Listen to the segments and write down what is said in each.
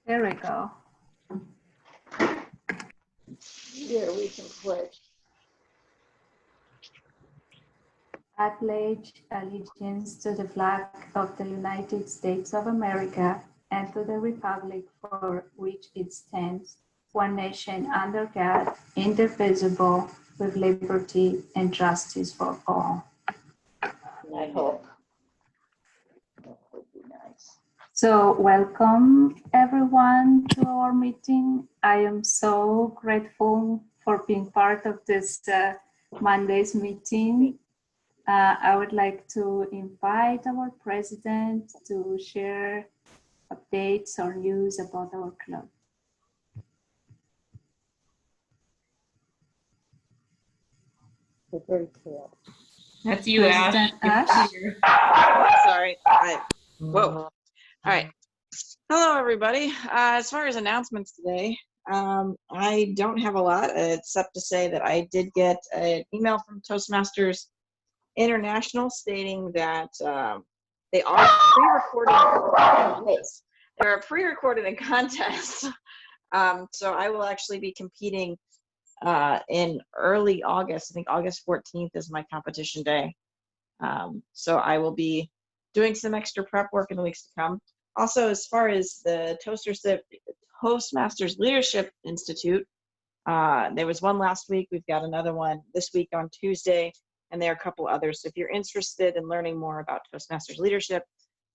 There we go. Here we can pledge. I pledge allegiance to the flag of the United States of America and to the republic for which it stands, one nation under God, indivisible, with liberty and justice for all. I hope. That would be nice. So welcome everyone to our meeting. I am so grateful for being part of this Monday's meeting. I would like to invite our president to share updates or news about our club. Very cool. That's you, President Ash. Ash. Sorry. Whoa. All right. Hello, everybody. As far as announcements today, I don't have a lot except to say that I did get an email from Toastmasters International stating that they are pre-recording. They're pre-recorded a contest. So I will actually be competing in early August. I think August 14th is my competition day. So I will be doing some extra prep work in the weeks to come. Also, as far as the Toastmasters Leadership Institute, there was one last week. We've got another one this week on Tuesday, and there are a couple others. So if you're interested in learning more about Toastmasters leadership,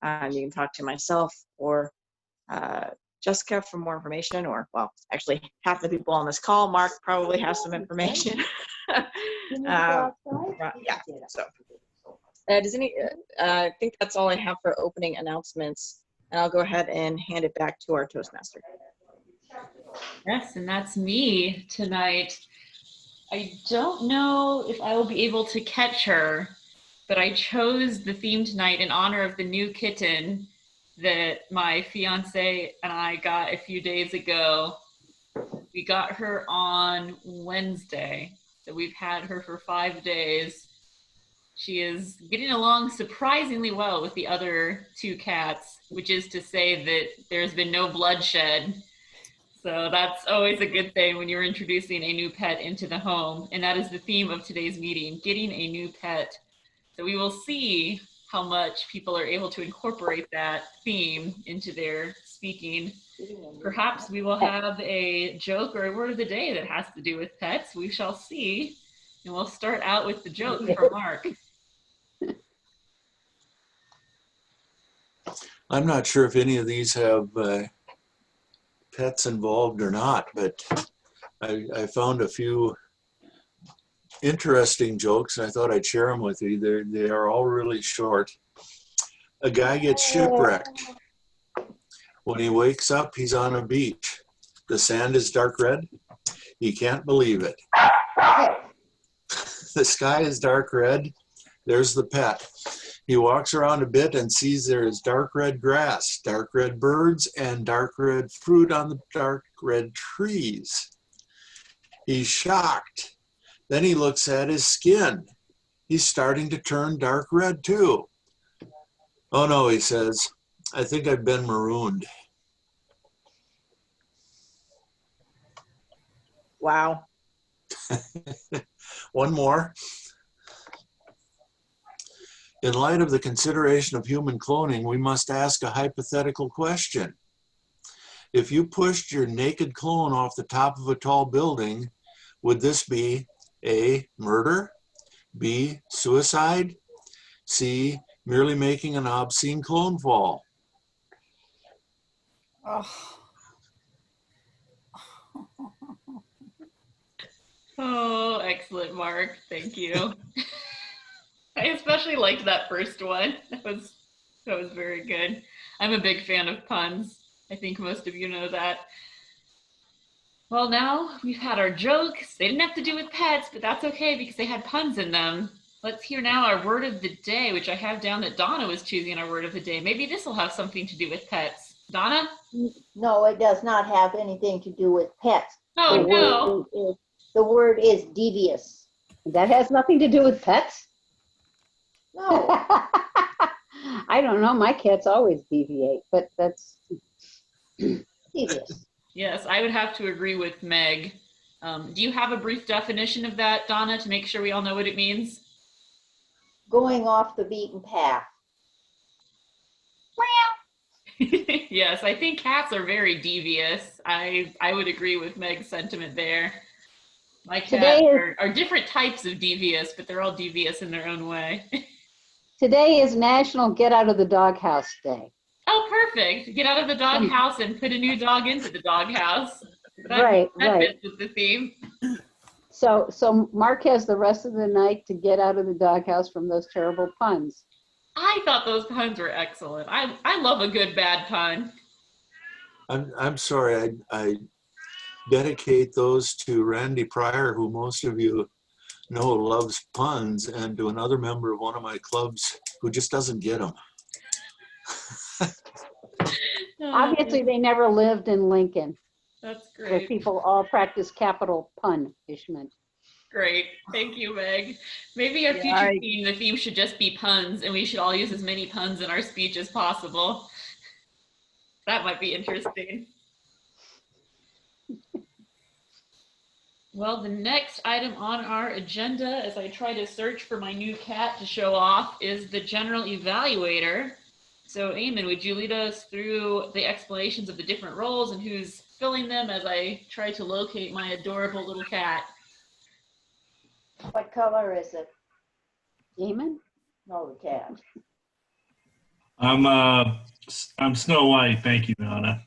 you can talk to myself or Jessica for more information, or, well, actually half the people on this call. Mark probably has some information. Yeah, so I think that's all I have for opening announcements, and I'll go ahead and hand it back to our Toastmaster. Yes, and that's me tonight. I don't know if I will be able to catch her, but I chose the theme tonight in honor of the new kitten that my fiance and I got a few days ago. We got her on Wednesday, so we've had her for 5 days. She is getting along surprisingly well with the other two cats, which is to say that there's been no bloodshed. So that's always a good thing when you're introducing a new pet into the home. And that is the theme of today's meeting, getting a new pet. So we will see how much people are able to incorporate that theme into their speaking. Perhaps we will have a joke or a word of the day that has to do with pets. We shall see. And we'll start out with the joke from Mark. I'm not sure if any of these have pets involved or not, but I found a few interesting jokes, and I thought I'd share them with you. They are all really short. A guy gets shipwrecked. When he wakes up, he's on a beach. The sand is dark red. He can't believe it. The sky is dark red. There's the pet. He walks around a bit and sees there is dark red grass, dark red birds, and dark red fruit on the dark red trees. He's shocked. Then he looks at his skin. He's starting to turn dark red too. Oh no, he says, I think I've been marooned. Wow. One more. In light of the consideration of human cloning, we must ask a hypothetical question. If you pushed your naked clone off the top of a tall building, would this be A, murder, B, suicide, C, merely making an obscene clone fall? Oh, excellent, Mark. Thank you. I especially liked that first one. That was very good. I'm a big fan of puns. I think most of you know that. Well, now we've had our jokes. They didn't have to do with pets, but that's okay because they had puns in them. Let's hear now our word of the day, which I have down that Donna was choosing our word of the day. Maybe this will have something to do with pets. Donna? No, it does not have anything to do with pets. Oh, no. The word is devious. That has nothing to do with pets? No. I don't know. My cats always deviate, but that's Devious. Yes, I would have to agree with Meg. Do you have a brief definition of that, Donna, to make sure we all know what it means? Going off the beaten path. Yes, I think cats are very devious. I would agree with Meg's sentiment there. My Today cats is- are different types of devious, but they're all devious in their own way. today is National Get Out of the Doghouse Day. Oh, perfect. Get out of the doghouse and put a new dog into the doghouse. Right, That right. fits with the theme. So Mark has the rest of the night to get out of the doghouse from those terrible puns. I thought those puns were excellent. I love a good bad pun. I'm sorry, I dedicate those to Randy Pryor, who most of you know loves puns, and to another member of one of my clubs who just doesn't get them. Obviously, they never lived in Lincoln, That's where great. people all practice capital punishment. Great. Thank you, Meg. Maybe a Yeah, future I- theme, the theme should just be puns, and we should all use as many puns in our speech as possible. That might be interesting. Well, the next item on our agenda, as I try to search for my new cat to show off, is the general evaluator. So, Eamon, would you lead us through the explanations of the different roles and who's filling them as I try to locate my adorable little cat? What color is it? Damon? No, the cat. I'm Snow White. Thank you, Donna.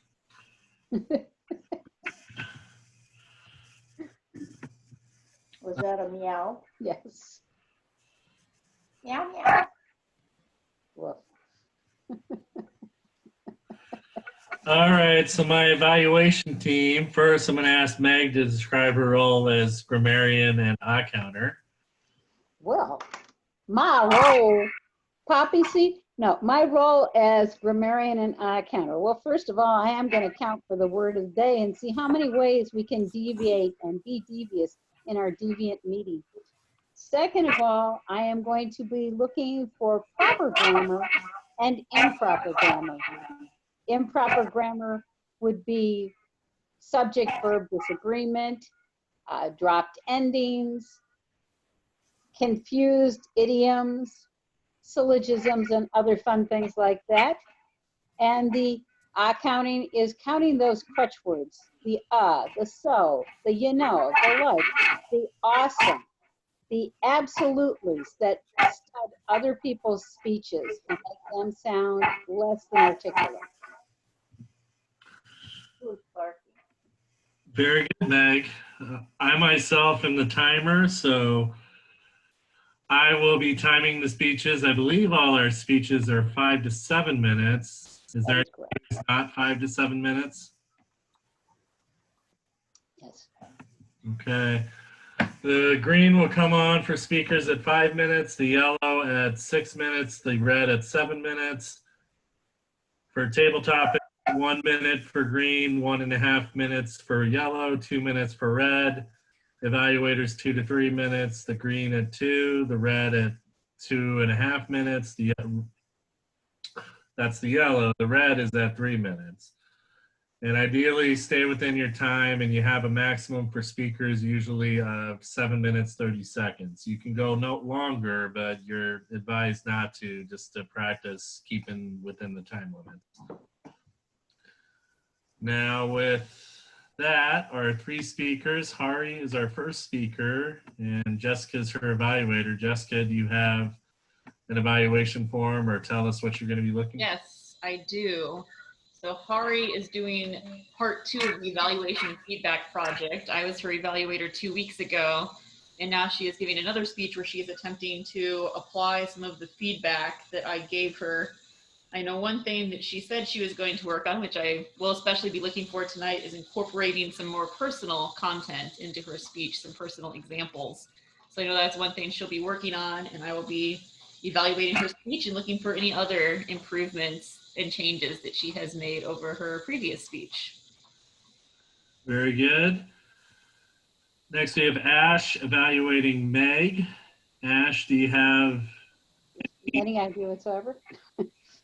Was that a meow? Yes. Meow, meow. Woof. All right, so my evaluation team. First, I'm going to ask Meg to describe her role as grammarian and eye counter. Well, my role, Poppy, see? No, my role as grammarian and eye counter. Well, first of all, I am going to count for the word of the day and see how many ways we can deviate and be devious in our deviant meeting. Second of all, I am going to be looking for proper grammar and improper grammar. Improper grammar would be subject-verb disagreement, dropped endings, confused idioms, syllogisms, and other fun things like that. And the counting is counting those crutch words, the the so, the you know, the like, the awesome, the absolutelys that stud other people's speeches and make them sound less than articulate. Who's barking? Very good, Meg. I myself am the timer, so I will be timing the speeches. I believe all our speeches are 5 to 7 minutes. Is there That is correct. it's not 5 to 7 minutes? Yes. Okay. The green will come on for speakers at 5 minutes, the yellow at 6 minutes, the red at 7 minutes. For table topic, 1 minute for green, 1.5 minutes for yellow, 2 minutes for red. Evaluators 2 to 3 minutes, the green at 2, the red at 2.5 minutes. That's the yellow. The red is at 3 minutes. And ideally stay within your time, and you have a maximum for speakers usually of 7 minutes, 30 seconds. You can go no longer, but you're advised not to, just to practice keeping within the time limit. Now with that, our 3 speakers, Hari is our first speaker and Jessica's her evaluator. Jessica, do you have an evaluation form or tell us what you're going to be looking at? Yes, I do. So Hari is doing part 2 of the evaluation feedback project. I was her evaluator 2 weeks ago, and now she is giving another speech where she is attempting to apply some of the feedback that I gave her. I know one thing that she said she was going to work on, which I will especially be looking for tonight, is incorporating some more personal content into her speech, some personal examples. So I know that's one thing she'll be working on, and I will be evaluating her speech and looking for any other improvements and changes that she has made over her previous speech. Very good. Next, we have Ash evaluating Meg. Ash, do you have Any idea whatsoever?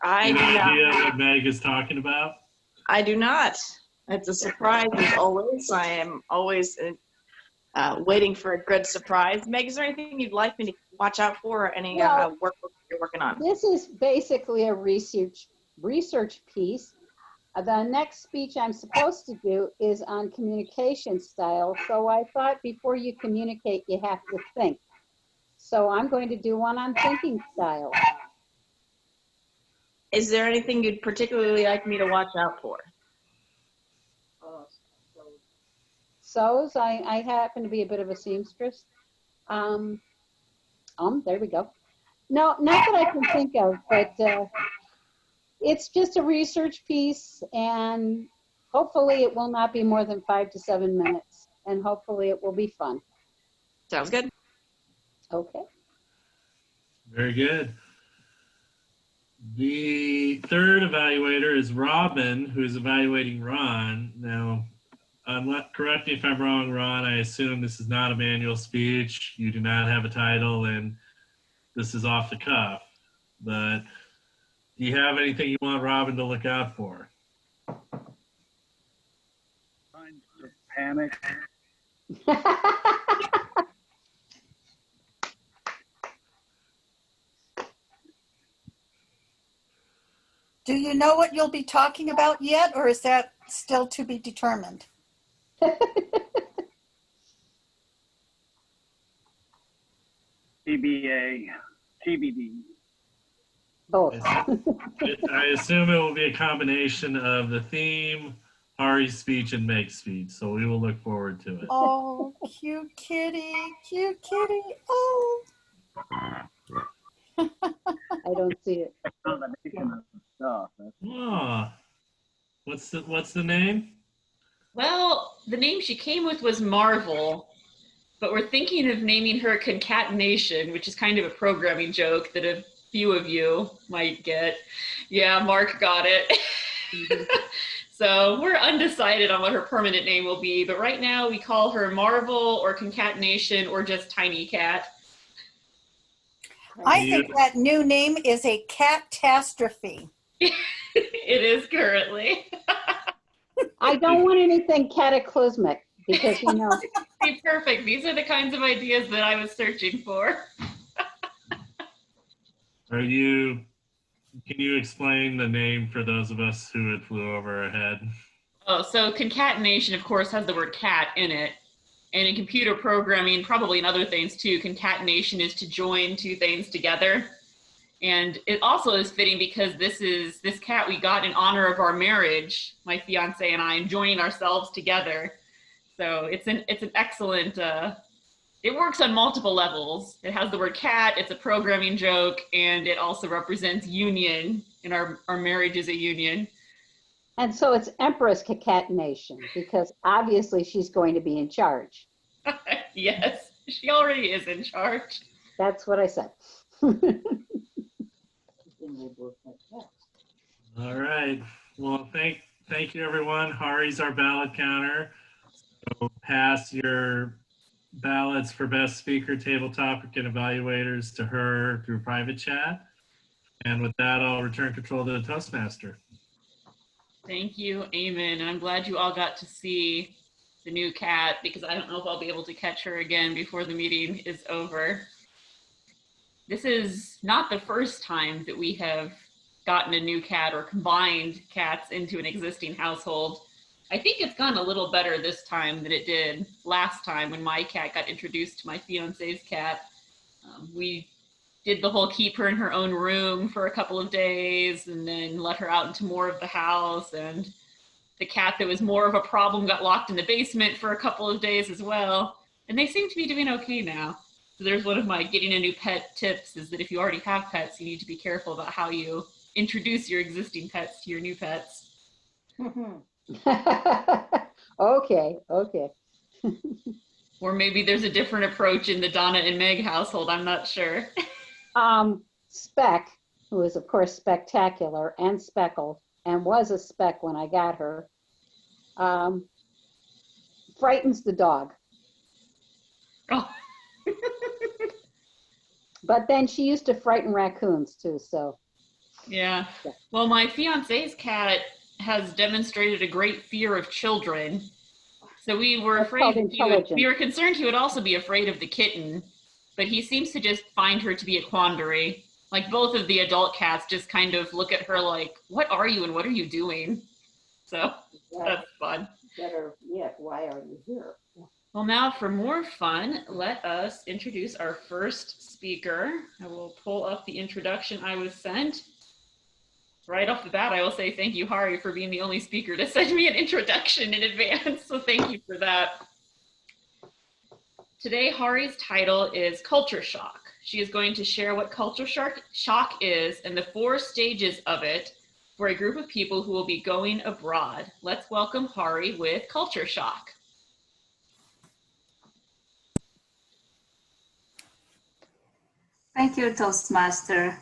I Any do not. idea what Meg is talking about? I do not. It's a surprise as always. I am always waiting for a good surprise. Meg, is there anything you'd like me to watch out for, or any Well, work you're working on? This is basically a research piece. The next speech I'm supposed to do is on communication style. So I thought before you communicate, you have to think. So I'm going to do one on thinking style. Is there anything you'd particularly like me to watch out for? Sews, I happen to be a bit of a seamstress. There we go. No, not that I can think of, but it's just a research piece, and hopefully it will not be more than 5 to 7 minutes, and hopefully it will be fun. Sounds good. Okay. Very good. The third evaluator is Robin, who is evaluating Ron. Now, correct me if I'm wrong, Ron. I assume this is not a manual speech. You do not have a title, and this is off the cuff. But do you have anything you want Robin to look out for? Panic. Do you know what you'll be talking about yet, or is that still to be determined? TBA, TBD. Both. I assume it will be a combination of the theme, Ari's speech, and Meg's speech. So we will look forward to it. Oh, cute kitty, cute kitty. Oh. I don't see it. Combination of stuff. Oh, what's the name? Well, the name she came with was Marvel, but we're thinking of naming her Concatenation, which is kind of a programming joke that a few of you might get. Yeah, Mark got it. So we're undecided on what her permanent name will be, but right now we call her Marvel or Concatenation or just Tiny Cat. I think that new name is a catastrophe. It is currently. I don't want anything cataclysmic because, you know. See, perfect. These are the kinds of ideas that I was searching for. Can you explain the name for those of us who it flew over our head? Oh, so concatenation, of course, has the word cat in it. And in computer programming, probably in other things too, concatenation is to join two things together. And it also is fitting because this cat we got in honor of our marriage, my fiance and I, and joining ourselves together. So it's an excellent, it works on multiple levels. It has the word cat, it's a programming joke, and it also represents union, and our marriage is a union. And so it's Empress Concatenation because obviously she's going to be in charge. Yes, she already is in charge. That's what I said. All right. Well, thank you, everyone. Hari's our ballot counter. So pass your ballots for best speaker, table topic, and evaluators to her through private chat. And with that, I'll return control to the Toastmaster. Thank you, Eamon. I'm glad you all got to see the new cat because I don't know if I'll be able to catch her again before the meeting is over. This is not the first time that we have gotten a new cat or combined cats into an existing household. I think it's gone a little better this time than it did last time when my cat got introduced to my fiance's cat. We did the whole keep her in her own room for a couple of days and then let her out into more of the house. And the cat that was more of a problem got locked in the basement for a couple of days as well. And they seem to be doing okay now. So there's one of my getting a new pet tips is that if you already have pets, you need to be careful about how you introduce your existing pets to your new pets. Okay. Or maybe there's a different approach in the Donna and Meg household. I'm not sure. Speck, who is of course spectacular and speckled and was a speck when I got her, frightens the dog. Oh. But then she used to frighten raccoons too, so. Yeah. Well, my fiance's cat has demonstrated a great fear of children. So we were That's afraid called he would, intelligence. we were concerned he would also be afraid of the kitten, but he seems to just find her to be a quandary. Like both of the adult cats just kind of look at her like, what are you and what are you doing? So that's fun. Better yet, why are you here? Well, now for more fun, let us introduce our first speaker. I will pull up the introduction I was sent. Right off the bat, I will say thank you, Hari, for being the only speaker to send me an introduction in advance. So thank you for that. Today, Hari's title is Culture Shock. She is going to share what culture shock is and the 4 stages of it for a group of people who will be going abroad. Let's welcome Hari with Culture Shock. Thank you, Toastmaster.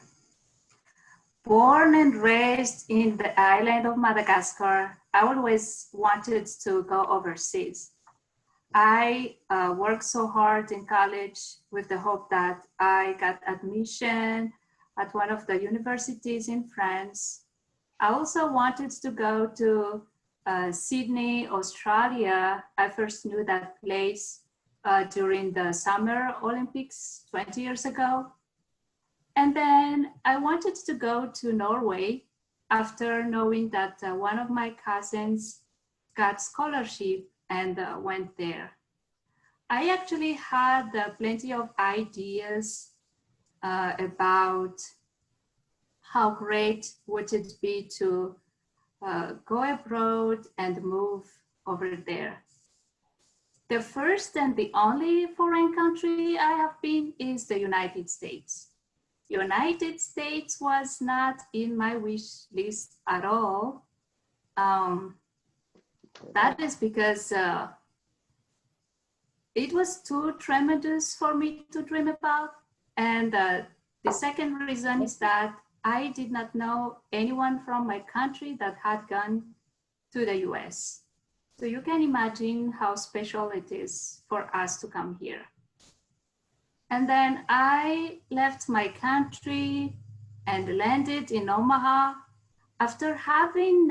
Born and raised in the island of Madagascar, I always wanted to go overseas. I worked so hard in college with the hope that I got admission at one of the universities in France. I also wanted to go to Sydney, Australia. I first knew that place during the Summer Olympics 20 years ago. And then I wanted to go to Norway after knowing that one of my cousins got scholarship and went there. I actually had plenty of ideas about how great would it be to go abroad and move over there. The first and the only foreign country I have been is the United States. United States was not in my wish list at all. That is because it was too tremendous for me to dream about. And the second reason is that I did not know anyone from my country that had gone to the US. So you can imagine how special it is for us to come here. And then I left my country and landed in Omaha after having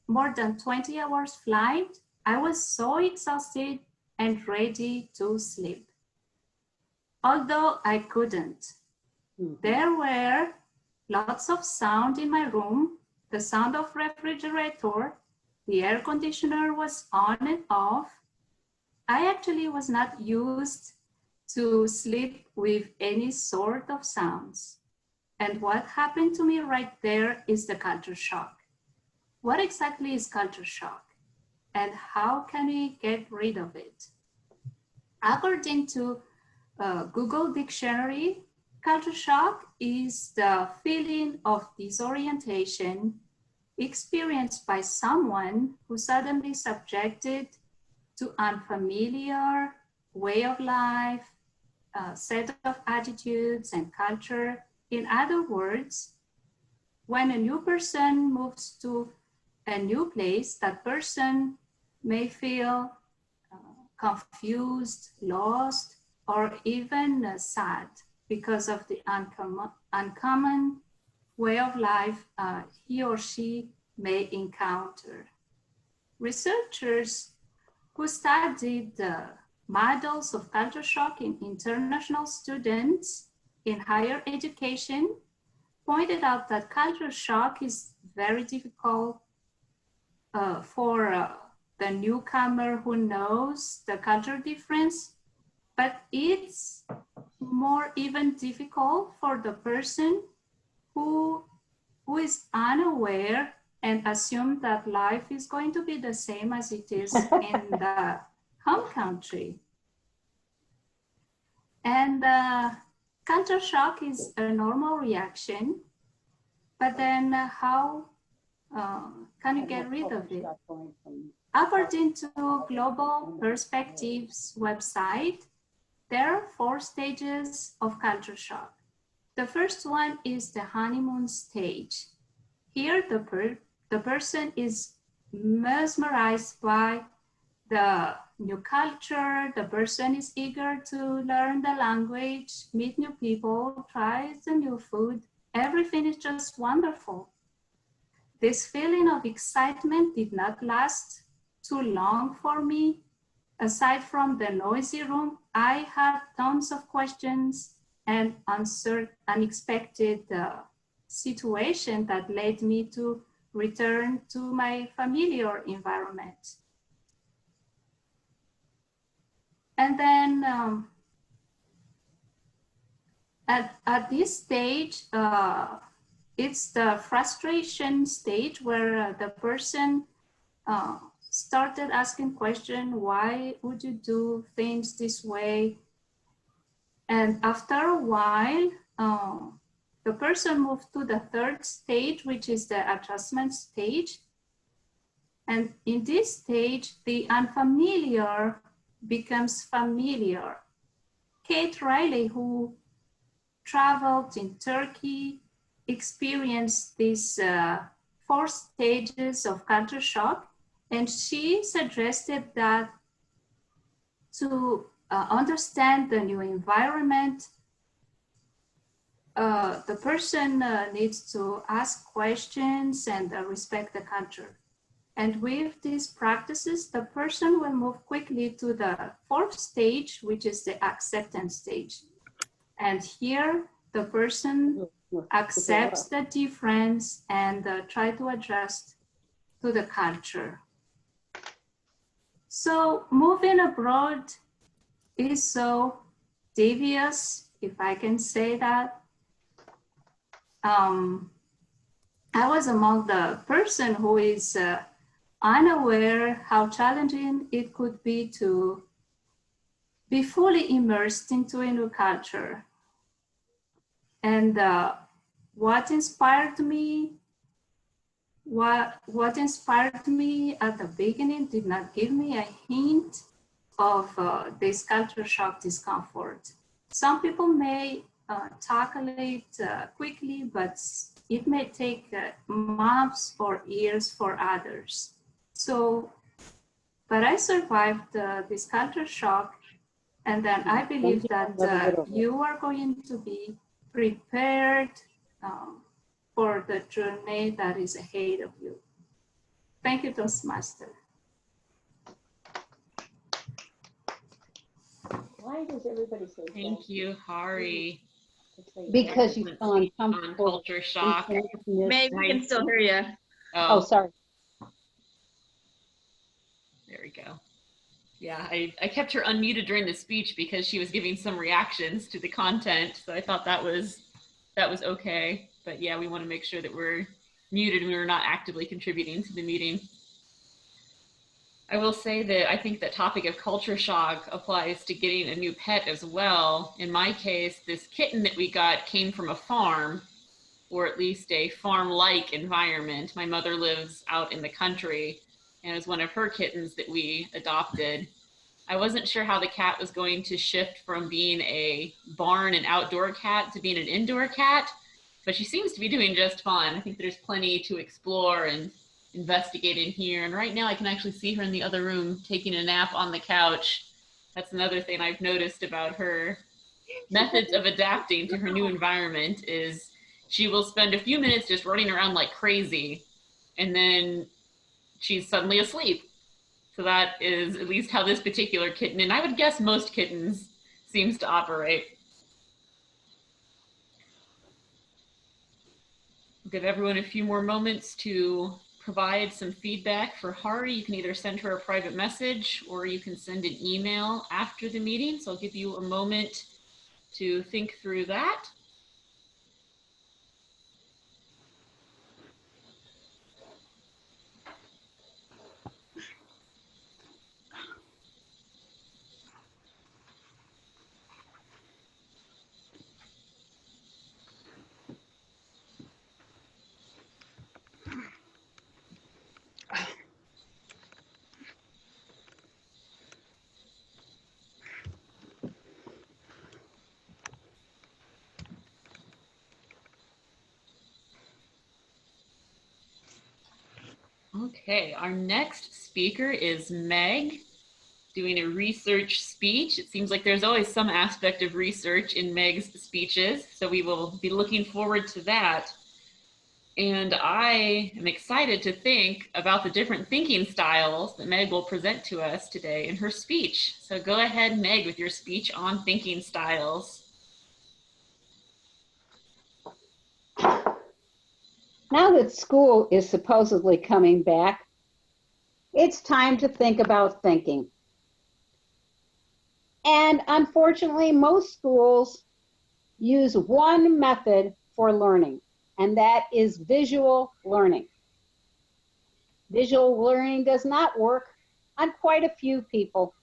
more than 20 hours flight. I was so exhausted and ready to sleep. Although I couldn't. There were lots of sound in my room, the sound of refrigerator, the air conditioner was on and off. I actually was not used to sleep with any sort of sounds. And what happened to me right there is the culture shock. What exactly is culture shock? And how can we get rid of it? According to Google Dictionary, culture shock is the feeling of disorientation experienced by someone who suddenly subjected to unfamiliar way of life, set of attitudes and culture. In other words, when a new person moves to a new place, that person may feel confused, lost, or even sad because of the uncommon way of life he or she may encounter. Researchers who studied models of culture shock in international students in higher education pointed out that culture shock is very difficult for the newcomer who knows the culture difference, but it's more even difficult for the person who is unaware and assume that life is going to be the same as it is in the home country. And culture shock is a normal reaction, but then how can you get rid of it? According to Global Perspectives website, there are 4 stages of culture shock. The first one is the honeymoon stage. Here, the person is mesmerized by the new culture, the person is eager to learn the language, meet new people, try the new food. Everything is just wonderful. This feeling of excitement did not last too long for me. Aside from the noisy room, I had tons of questions and unexpected situation that led me to return to my familiar environment. And then at this stage, it's the frustration stage where the person started asking questions, why would you do things this way? And after a while, the person moved to the third stage, which is the adjustment stage. And in this stage, the unfamiliar becomes familiar. Kate Riley, who traveled in Turkey, experienced these 4 stages of culture shock, and she suggested that to understand the new environment, the person needs to ask questions and respect the culture. And with these practices, the person will move quickly to the 4th stage, which is the acceptance stage. And here, the person accepts the difference and try to adjust to the culture. So moving abroad is so devious, if I can say that. I was among the person who is unaware how challenging it could be to be fully immersed into a new culture. And what inspired me at the beginning did not give me a hint of this culture shock discomfort. Some people may tackle it quickly, but it may take months or years for others. So, but I survived this culture shock, and then I believe that you are going to be prepared for the journey that is ahead of you. Thank you, Toastmaster. Why does everybody say Thank you, Hari. Because you feel On uncomfortable. culture shock. Meg, we can still hear you. Oh, sorry. There we go. Yeah, I kept her unmuted during the speech because she was giving some reactions to the content. So I thought that was okay. But yeah, we want to make sure that we're muted and we're not actively contributing to the meeting. I will say that I think the topic of culture shock applies to getting a new pet as well. In my case, this kitten that we got came from a farm, or at least a farm-like environment. My mother lives out in the country, and it was one of her kittens that we adopted. I wasn't sure how the cat was going to shift from being a barn and outdoor cat to being an indoor cat, but she seems to be doing just fine. I think there's plenty to explore and investigate in here. And right now I can actually see her in the other room taking a nap on the couch. That's another thing I've noticed about her methods of adapting to her new environment is she will spend a few minutes just running around like crazy, and then she's suddenly asleep. So that is at least how this particular kitten, and I would guess most kittens, seems to operate. I'll give everyone a few more moments to provide some feedback for Hari. You can either send her a private message or you can send an email after the meeting. So I'll give you a moment to think through that. Okay, our next speaker is Meg. doing a research speech. It seems like there's always some aspect of research in Meg's speeches, so we will be looking forward to that. And I am excited to think about the different thinking styles that Meg will present to us today in her speech. So go ahead, Meg, with your speech on thinking styles. Now that school is supposedly coming back, it's time to think about thinking. And unfortunately, most schools use one method for learning, and that is visual learning. Visual learning does not work on quite a few people.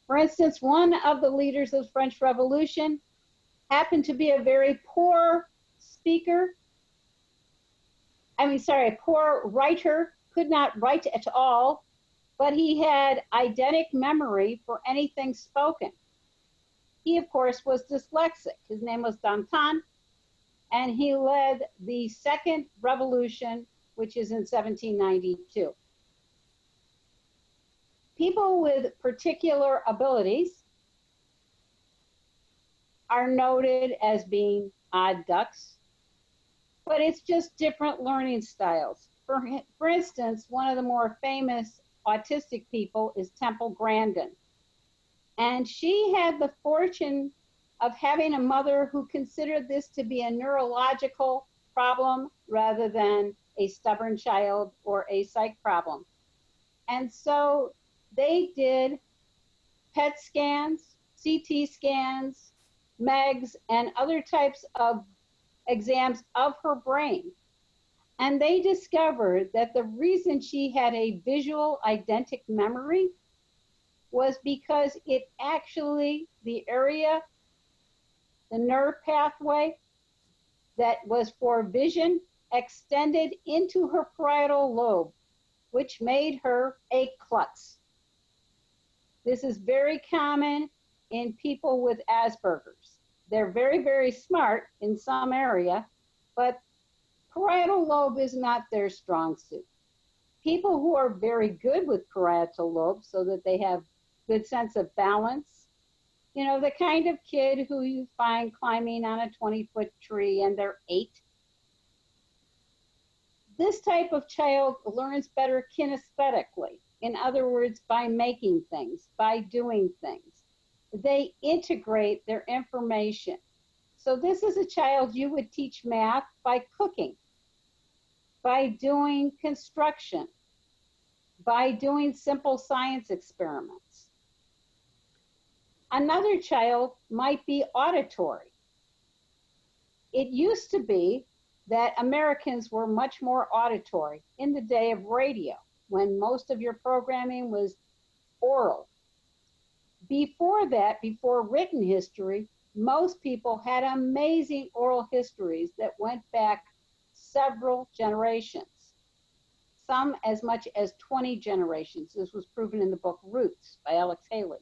For instance, one of the leaders of the French Revolution happened to be a very poor speaker. A poor writer, could not write at all, but he had eidetic memory for anything spoken. He, of course, was dyslexic. His name was Danton, and he led the Second Revolution, which is in 1792. People with particular abilities are noted as being odd ducks, but it's just different learning styles. For instance, one of the more famous autistic people is Temple Grandin. And she had the fortune of having a mother who considered this to be a neurological problem rather than a stubborn child or a psych problem. And so they did PET scans, CT scans, MEGs, and other types of exams of her brain. And they discovered that the reason she had a visual eidetic memory was because it actually, the area, the nerve pathway that was for vision extended into her parietal lobe, which made her a klutz. This is very common in people with Asperger's. They're very, very smart in some area, but parietal lobe is not their strong suit. People who are very good with parietal lobe so that they have good sense of balance, you know, the kind of kid who you find climbing on a 20-foot tree and they're 8. This type of child learns better kinesthetically. In other words, by making things, by doing things. They integrate their information. So this is a child you would teach math by cooking, by doing construction, by doing simple science experiments. Another child might be auditory. It used to be that Americans were much more auditory in the day of radio, when most of your programming was oral. Before that, before written history, most people had amazing oral histories that went back several generations, some as much as 20 generations. This was proven in the book Roots by Alex Haley.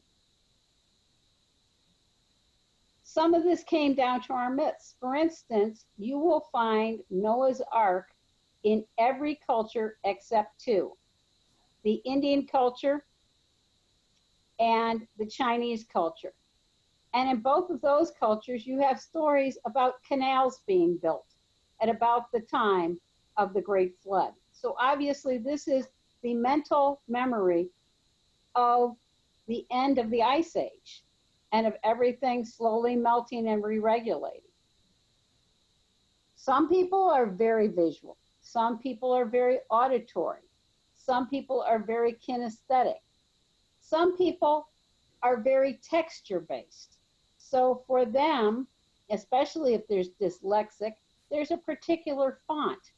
Some of this came down to our myths. For instance, you will find Noah's Ark in every culture except 2, the Indian culture and the Chinese culture. And in both of those cultures, you have stories about canals being built at about the time of the Great Flood. So obviously this is the mental memory of the end of the Ice Age and of everything slowly melting and re-regulating. Some people are very visual. Some people are very auditory. Some people are very kinesthetic. Some people are very texture-based. So for them, especially if there's dyslexic, there's a particular font.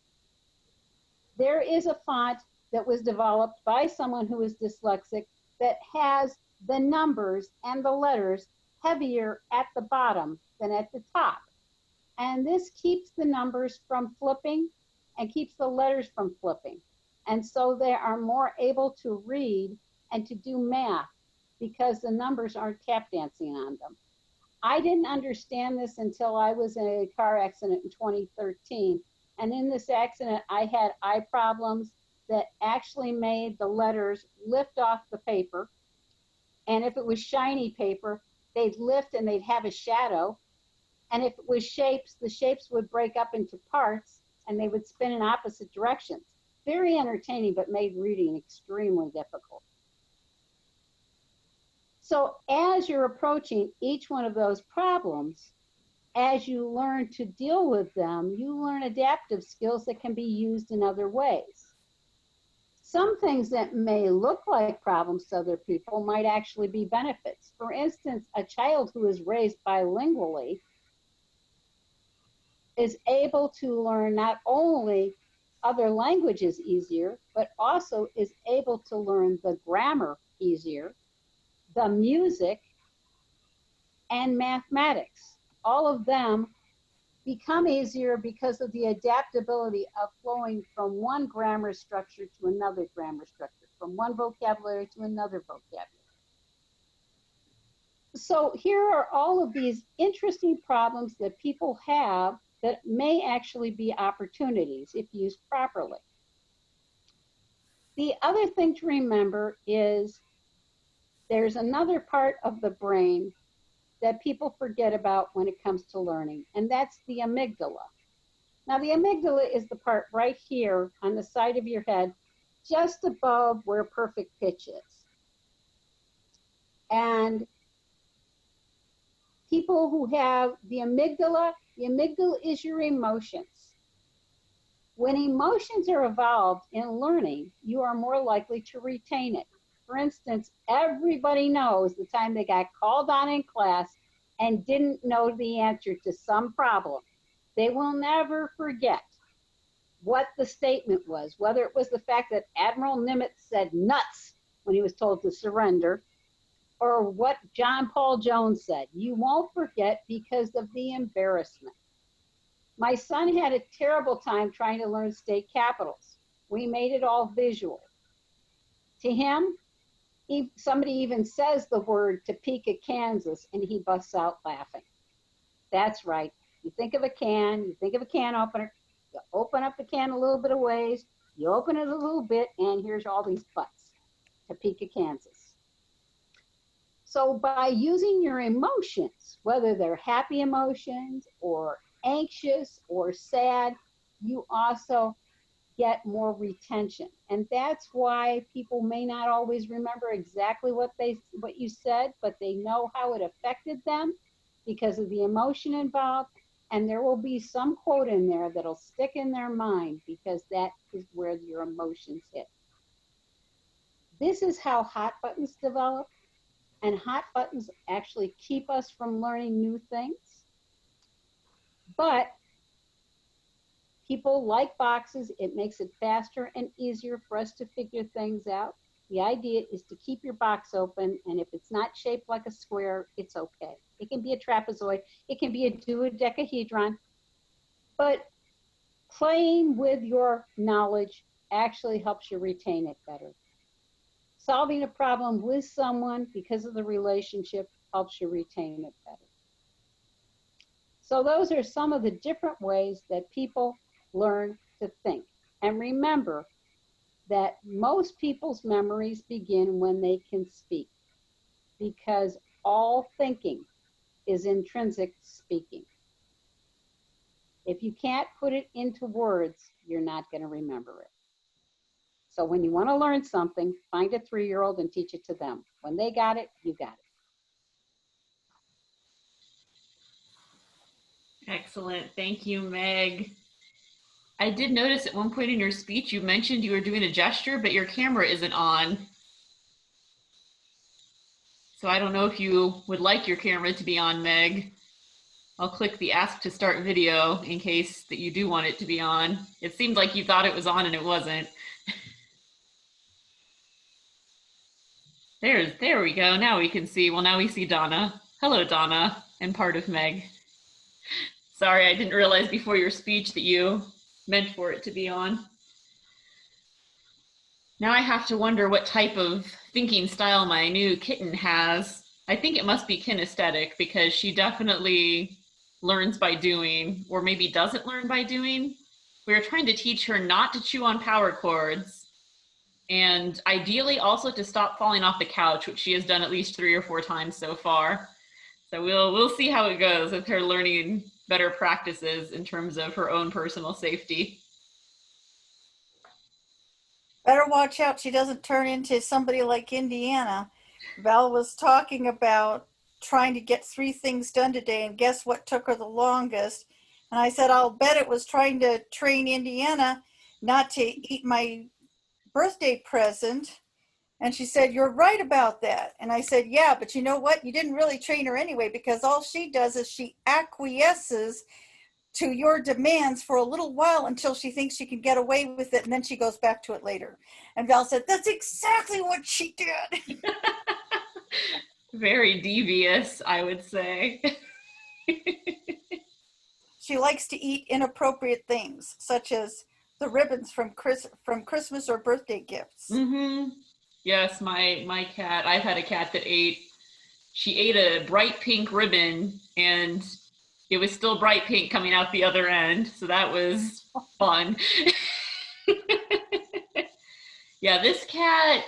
There is a font that was developed by someone who is dyslexic that has the numbers and the letters heavier at the bottom than at the top. And this keeps the numbers from flipping and keeps the letters from flipping. And so they are more able to read and to do math because the numbers aren't tap dancing on them. I didn't understand this until I was in a car accident in 2013. And in this accident, I had eye problems that actually made the letters lift off the paper. And if it was shiny paper, they'd lift and they'd have a shadow. And if it was shapes, the shapes would break up into parts and they would spin in opposite directions. Very entertaining, but made reading extremely difficult. So as you're approaching each one of those problems, as you learn to deal with them, you learn adaptive skills that can be used in other ways. Some things that may look like problems to other people might actually be benefits. For instance, a child who is raised bilingually is able to learn not only other languages easier, but also is able to learn the grammar easier, the music, and mathematics. All of them become easier because of the adaptability of flowing from one grammar structure to another grammar structure, from one vocabulary to another vocabulary. So here are all of these interesting problems that people have that may actually be opportunities if used properly. The other thing to remember is there's another part of the brain that people forget about when it comes to learning, and that's the amygdala. Now, the amygdala is the part right here on the side of your head, just above where perfect pitch is. And people who have the amygdala is your emotions. When emotions are involved in learning, you are more likely to retain it. For instance, everybody knows the time they got called on in class and didn't know the answer to some problem. They will never forget what the statement was, whether it was the fact that Admiral Nimitz said nuts when he was told to surrender, or what John Paul Jones said. You won't forget because of the embarrassment. My son had a terrible time trying to learn state capitals. We made it all visual. To him, somebody even says the word Topeka, Kansas, and he busts out laughing. That's right. You think of a can, you think of a can opener, you open up the can a little bit of ways, you open it a little bit, and here's all these butts. Topeka, Kansas. So by using your emotions, whether they're happy emotions or anxious or sad, you also get more retention. And that's why people may not always remember exactly what you said, but they know how it affected them because of the emotion involved. And there will be some quote in there that'll stick in their mind because that is where your emotions hit. This is how hot buttons develop. And hot buttons actually keep us from learning new things. But people like boxes. It makes it faster and easier for us to figure things out. The idea is to keep your box open, and if it's not shaped like a square, it's okay. It can be a trapezoid. It can be a dodecahedron. But playing with your knowledge actually helps you retain it better. Solving a problem with someone because of the relationship helps you retain it better. So those are some of the different ways that people learn to think. And remember that most people's memories begin when they can speak, because all thinking is intrinsic speaking. If you can't put it into words, you're not going to remember it. So when you want to learn something, find a 3-year-old and teach it to them. When they got it, you got it. Excellent. Thank you, Meg. I did notice at one point in your speech, you mentioned you were doing a gesture, but your camera isn't on. So I don't know if you would like your camera to be on, Meg. I'll click the ask to start video in case that you do want it to be on. It seemed like you thought it was on and it wasn't. There we go. Now we can see. Well, now we see Donna. Hello, Donna, and part of Meg. Sorry, I didn't realize before your speech that you meant for it to be on. Now I have to wonder what type of thinking style my new kitten has. I think it must be kinesthetic because she definitely learns by doing, or maybe doesn't learn by doing. We were trying to teach her not to chew on power cords, and ideally also to stop falling off the couch, which she has done at least 3 or 4 times so far. So we'll see how it goes with her learning better practices in terms of her own personal safety. Better watch out she doesn't turn into somebody like Indiana. Val was talking about trying to get 3 things done today, and guess what took her the longest? And I said, I'll bet it was trying to train Indiana not to eat my birthday present. And she said, you're right about that. And I said, yeah, but you know what? You didn't really train her anyway, because all she does is she acquiesces to your demands for a little while until she thinks she can get away with it, and then she goes back to it later. And Val said, that's exactly what she did. Very devious, I would say. She likes to eat inappropriate things, such as the ribbons from Christmas or birthday gifts. Mm-hmm. Yes, my cat, I've had a cat that she ate a bright pink ribbon, and it was still bright pink coming out the other end. So that was fun. Yeah, this cat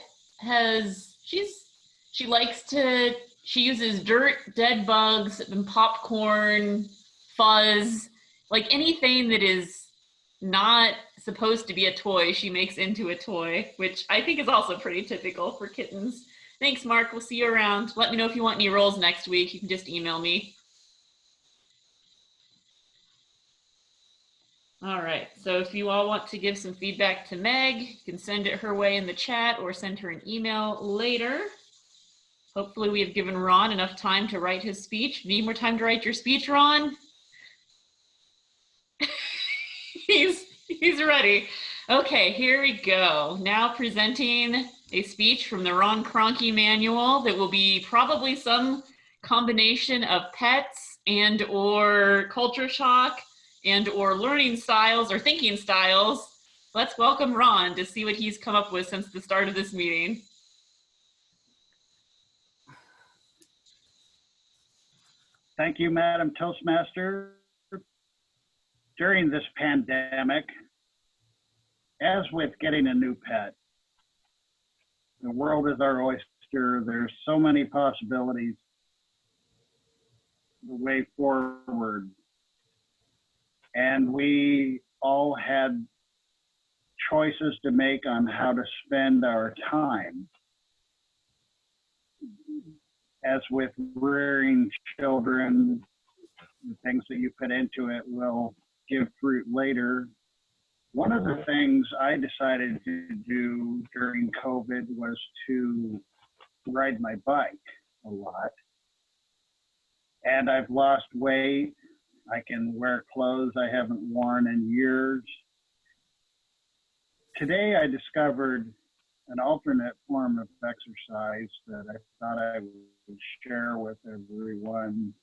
she uses dirt, dead bugs, and popcorn, fuzz, like anything that is not supposed to be a toy, she makes into a toy, which I think is also pretty typical for kittens. Thanks, Mark. We'll see you around. Let me know if you want any roles next week. You can just email me. All right, so if you all want to give some feedback to Meg, you can send it her way in the chat or send her an email later. Hopefully we have given Ron enough time to write his speech. Need more time to write your speech, Ron? He's ready. Okay, here we go. Now presenting a speech from the Ron Kroenke manual that will be probably some combination of pets and or culture shock and or learning styles or thinking styles. Let's welcome Ron to see what he's come up with since the start of this meeting. Thank you, Madam Toastmaster. During this pandemic, as with getting a new pet, the world is our oyster. There's so many possibilities. The way forward. And we all had choices to make on how to spend our time. As with rearing children, the things that you put into it will give fruit later. One of the things I decided to do during COVID was to ride my bike a lot. And I've lost weight. I can wear clothes I haven't worn in years. Today I discovered an alternate form of exercise that I thought I would share with everyone.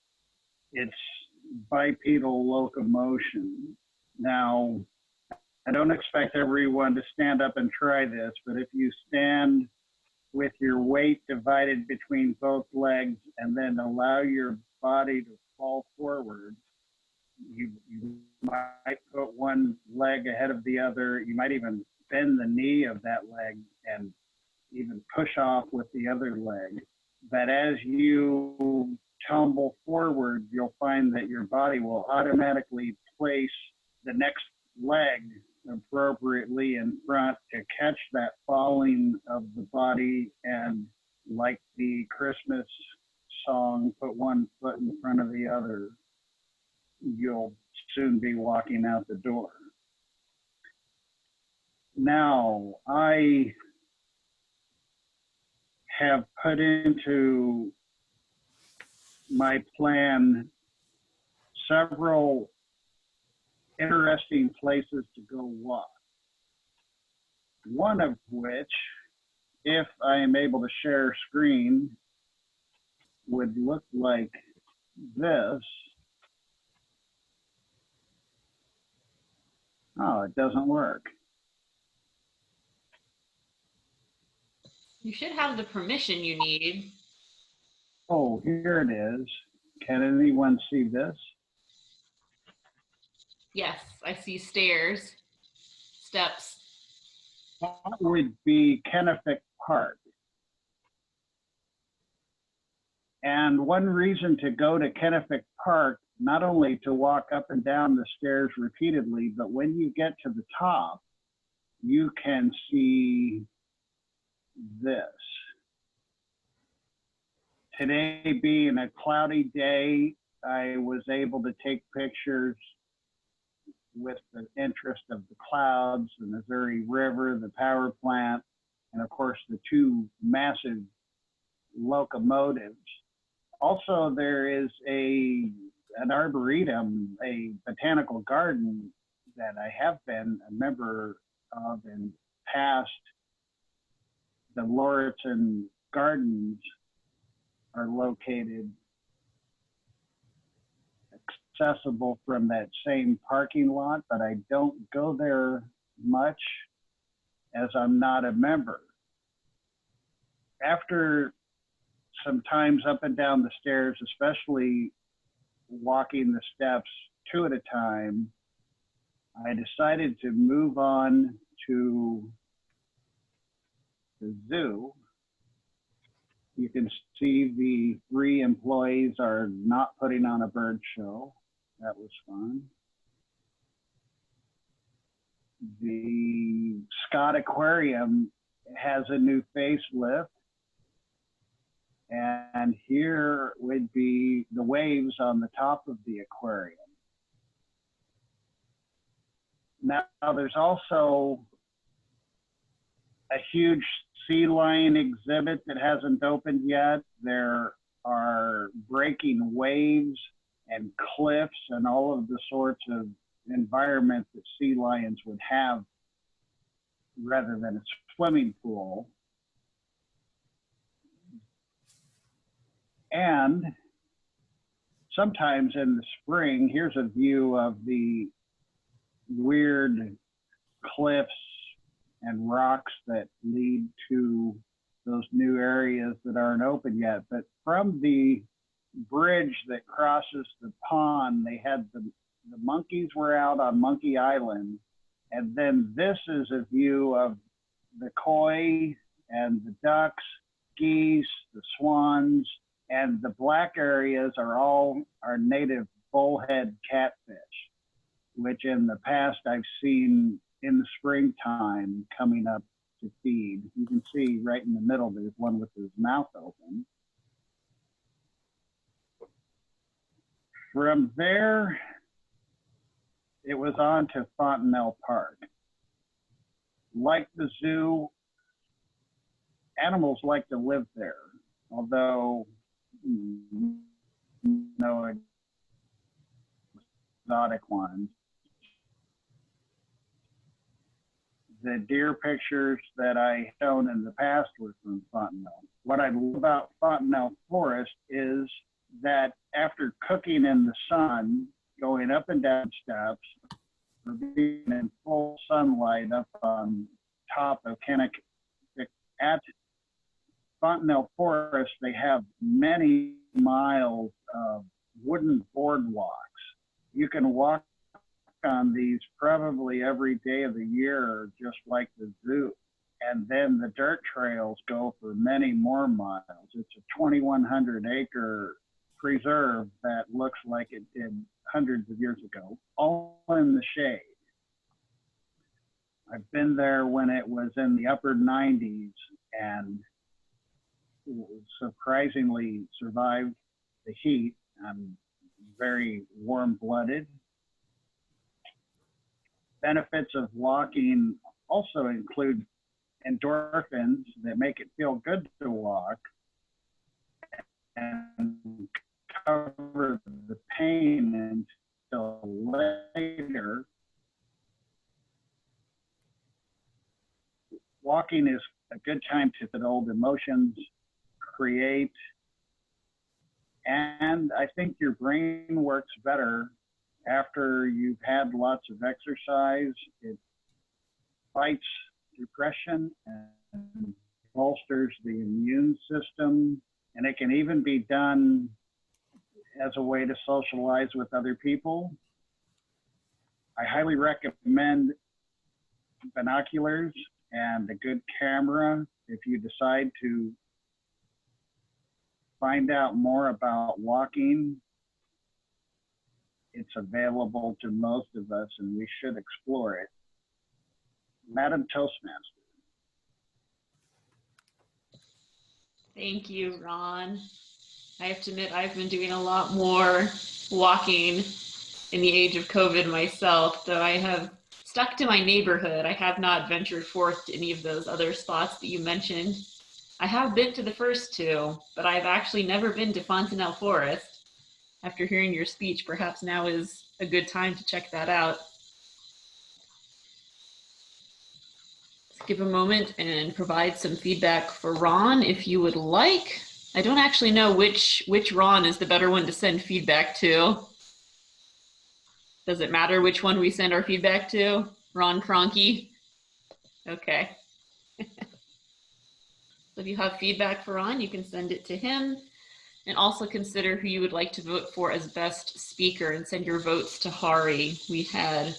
It's bipedal locomotion. Now, I don't expect everyone to stand up and try this, but if you stand with your weight divided between both legs and then allow your body to fall forward, you might put one leg ahead of the other. You might even bend the knee of that leg and even push off with the other leg. But as you tumble forward, you'll find that your body will automatically place the next leg appropriately in front to catch that falling of the body. And like the Christmas song, put one foot in front of the other, you'll soon be walking out the door. Now, I have put into my plan several interesting places to go walk. One of which, if I am able to share screen, would look like this. Oh, it doesn't work. You should have the permission you need. Oh, here it is. Can anyone see this? Yes, I see stairs, steps. That would be Kennefic Park. And one reason to go to Kennefic Park, not only to walk up and down the stairs repeatedly, but when you get to the top, you can see this. Today being a cloudy day, I was able to take pictures with the interest of the clouds, the Missouri River, the power plant, and of course the two massive locomotives. Also, there is an arboretum, a botanical garden that I have been a member of and past. The Lauritzen Gardens are located accessible from that same parking lot, but I don't go there much as I'm not a member. After some times up and down the stairs, especially walking the steps two at a time, I decided to move on to the zoo. You can see the 3 employees are not putting on a bird show. That was fun. The Scott Aquarium has a new facelift. And here would be the waves on the top of the aquarium. Now there's also a huge sea lion exhibit that hasn't opened yet. There are breaking waves and cliffs and all of the sorts of environment that sea lions would have rather than a swimming pool. And sometimes in the spring, here's a view of the weird cliffs and rocks that lead to those new areas that aren't open yet. But from the bridge that crosses the pond, they had the monkeys were out on Monkey Island. And then this is a view of the koi and the ducks, geese, the swans, and the black areas are all our native bullhead catfish, which in the past I've seen in the springtime coming up to feed. You can see right in the middle, there's one with his mouth open. From there, it was on to Fontenelle Park. Like the zoo, animals like to live there, although no exotic ones. The deer pictures that I shown in the past were from Fontenelle. What I love about Fontenelle Forest is that after cooking in the sun, going up and down steps, or being in full sunlight up on top of Kennefic at Fontenelle Forest, they have many miles of wooden boardwalks. You can walk on these probably every day of the year, just like the zoo. And then the dirt trails go for many more miles. It's a 2,100 acre preserve that looks like it did hundreds of years ago, all in the shade. I've been there when it was in the upper 90s and surprisingly survived the heat. I'm very warm-blooded. Benefits of walking also include endorphins that make it feel good to walk and cover the pain until later. Walking is a good time to let old emotions create, and I think your brain works better after you've had lots of exercise. It fights depression and bolsters the immune system, and it can even be done as a way to socialize with other people. I highly recommend binoculars and a good camera. If you decide to find out more about walking, it's available to most of us and we should explore it. Madam Toastmaster. Thank you, Ron. I have to admit, I've been doing a lot more walking in the age of COVID myself, though I have stuck to my neighborhood. I have not ventured forth to any of those other spots that you mentioned. I have been to the first two, but I've actually never been to Fontanelle Forest. After hearing your speech, perhaps now is a good time to check that out. Let's give a moment and provide some feedback for Ron if you would like. I don't actually know which Ron is the better one to send feedback to. Does it matter which one we send our feedback to? Ron Kroenke? Okay. So if you have feedback for Ron, you can send it to him. And also consider who you would like to vote for as best speaker and send your votes to Hari. We had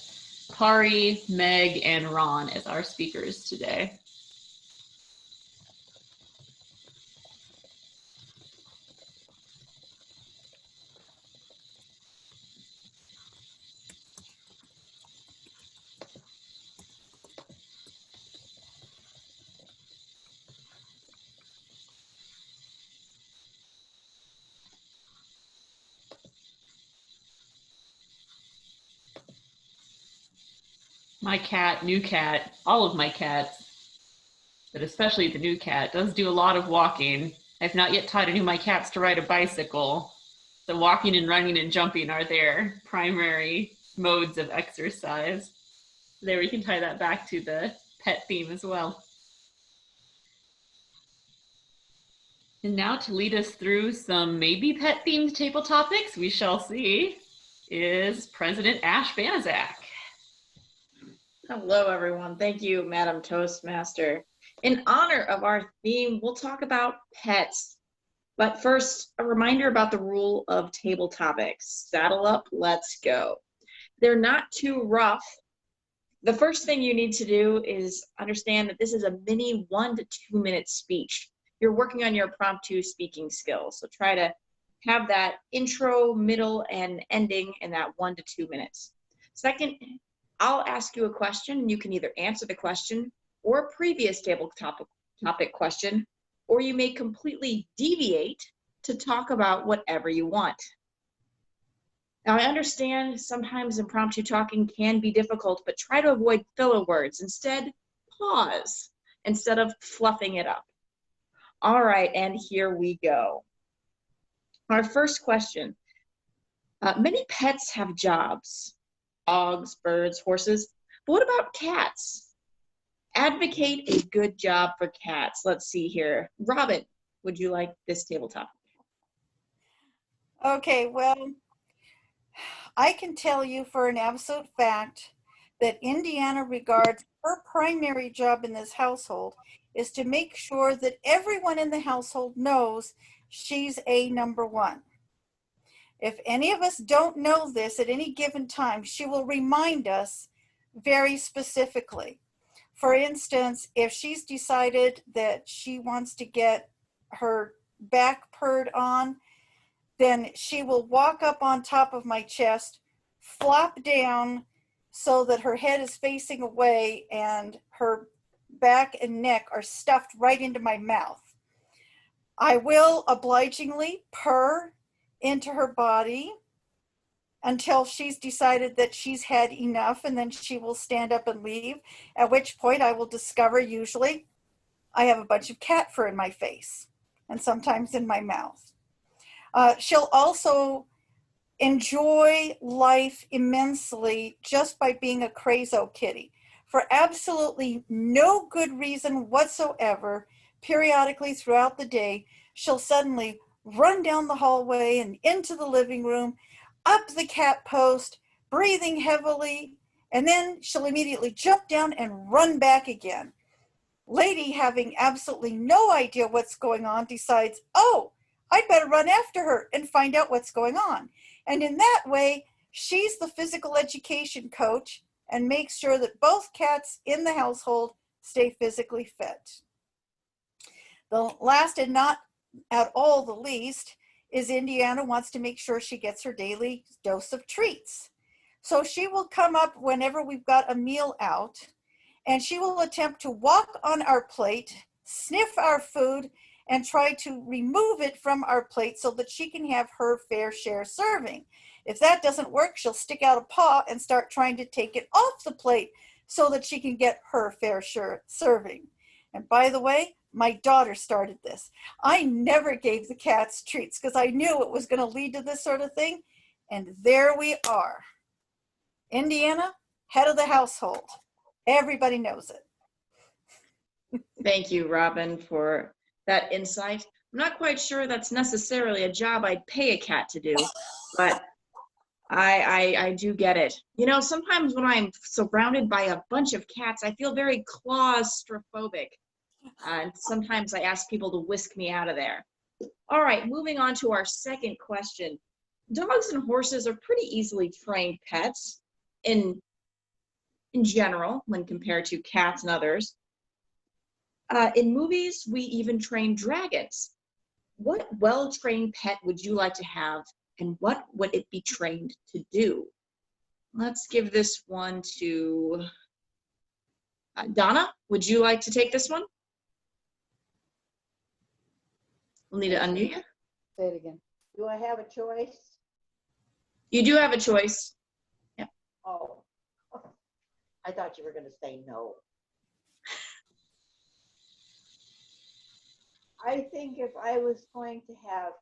Hari, Meg, and Ron as our speakers today. My cat, new cat, all of my cats, but especially the new cat, does do a lot of walking. I've not yet taught any of my cats to ride a bicycle. So walking and running and jumping are their primary modes of exercise. There, we can tie that back to the pet theme as well. And now to lead us through some maybe pet themed table topics, we shall see, is President Ash Banaszak. Hello, everyone. Thank you, Madam Toastmaster. In honor of our theme, we'll talk about pets. But first, a reminder about the rule of table topics. Saddle up, let's go. They're not too rough. The first thing you need to do is understand that this is a mini 1 to 2 minute speech. You're working on your impromptu speaking skills. So try to have that intro, middle, and ending in that 1 to 2 minutes. Second, I'll ask you a question, and you can either answer the question or a previous table topic question, or you may completely deviate to talk about whatever you want. Now, I understand sometimes impromptu talking can be difficult, but try to avoid filler words. Instead, pause instead of fluffing it up. All right, and here we go. Our first question. Many pets have jobs. Dogs, birds, horses, but what about cats? Advocate a good job for cats. Let's see here. Robin, would you like this table topic? Okay, well, I can tell you for an absolute fact that Indiana regards her primary job in this household is to make sure that everyone in the household knows she's a number one. If any of us don't know this at any given time, she will remind us very specifically. For instance, if she's decided that she wants to get her back purred on, then she will walk up on top of my chest, flop down so that her head is facing away and her back and neck are stuffed right into my mouth. I will obligingly purr into her body until she's decided that she's had enough, and then she will stand up and leave, at which point I will discover usually I have a bunch of cat fur in my face and sometimes in my mouth. She'll also enjoy life immensely just by being a crazo kitty. For absolutely no good reason whatsoever, periodically throughout the day, she'll suddenly run down the hallway and into the living room, up the cat post, breathing heavily, and then she'll immediately jump down and run back again. Lady, having absolutely no idea what's going on, decides, oh, I'd better run after her and find out what's going on. And in that way, she's the physical education coach and makes sure that both cats in the household stay physically fit. The last and not at all the least is Indiana wants to make sure she gets her daily dose of treats. So she will come up whenever we've got a meal out, and she will attempt to walk on our plate, sniff our food, and try to remove it from our plate so that she can have her fair share serving. If that doesn't work, she'll stick out a paw and start trying to take it off the plate so that she can get her fair share serving. And by the way, my daughter started this. I never gave the cats treats because I knew it was going to lead to this sort of thing. And there we are. Indiana, head of the household. Everybody knows it. Thank you, Robin, for that insight. I'm not quite sure that's necessarily a job I'd pay a cat to do, but I do get it. You know, sometimes when I'm surrounded by a bunch of cats, I feel very claustrophobic. And sometimes I ask people to whisk me out of there. All right, moving on to our second question. Dogs and horses are pretty easily trained pets in general when compared to cats and others. In movies, we even train dragons. What well-trained pet would you like to have, and what would it be trained to do? Let's give this one to Donna. Would you like to take this one? We'll need to unmute you. Say it again. Do I have a choice? You do have a choice. Oh, I thought you were going to say no. I think if I was going to have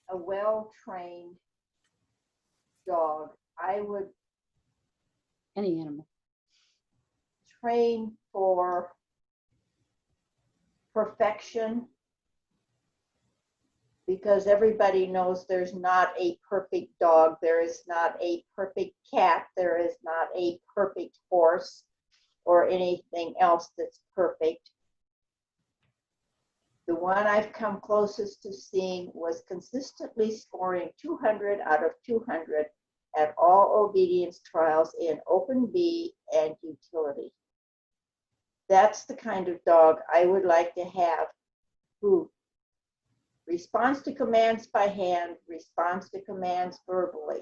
a well-trained dog, I would Any animal. train for perfection, because everybody knows there's not a perfect dog, there is not a perfect cat, there is not a perfect horse or anything else that's perfect. The one I've come closest to seeing was consistently scoring 200 out of 200 at all obedience trials in open B and utility. That's the kind of dog I would like to have, who responds to commands by hand, responds to commands verbally.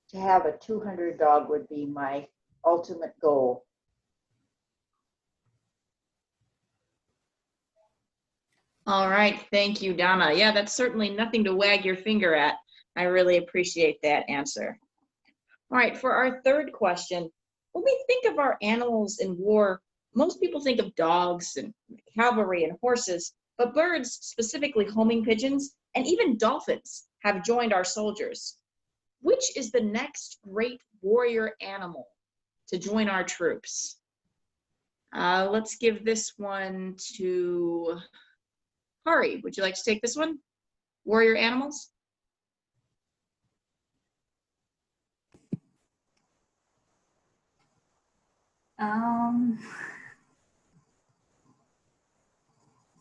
To have a 200 dog would be my ultimate goal. All right, thank you, Donna. Yeah, that's certainly nothing to wag your finger at. I really appreciate that answer. All right, for our third question, when we think of our animals in war, most people think of dogs and cavalry and horses, but birds, specifically homing pigeons, and even dolphins have joined our soldiers. Which is the next great warrior animal to join our troops? Let's give this one to Hari. Would you like to take this one? Warrior animals?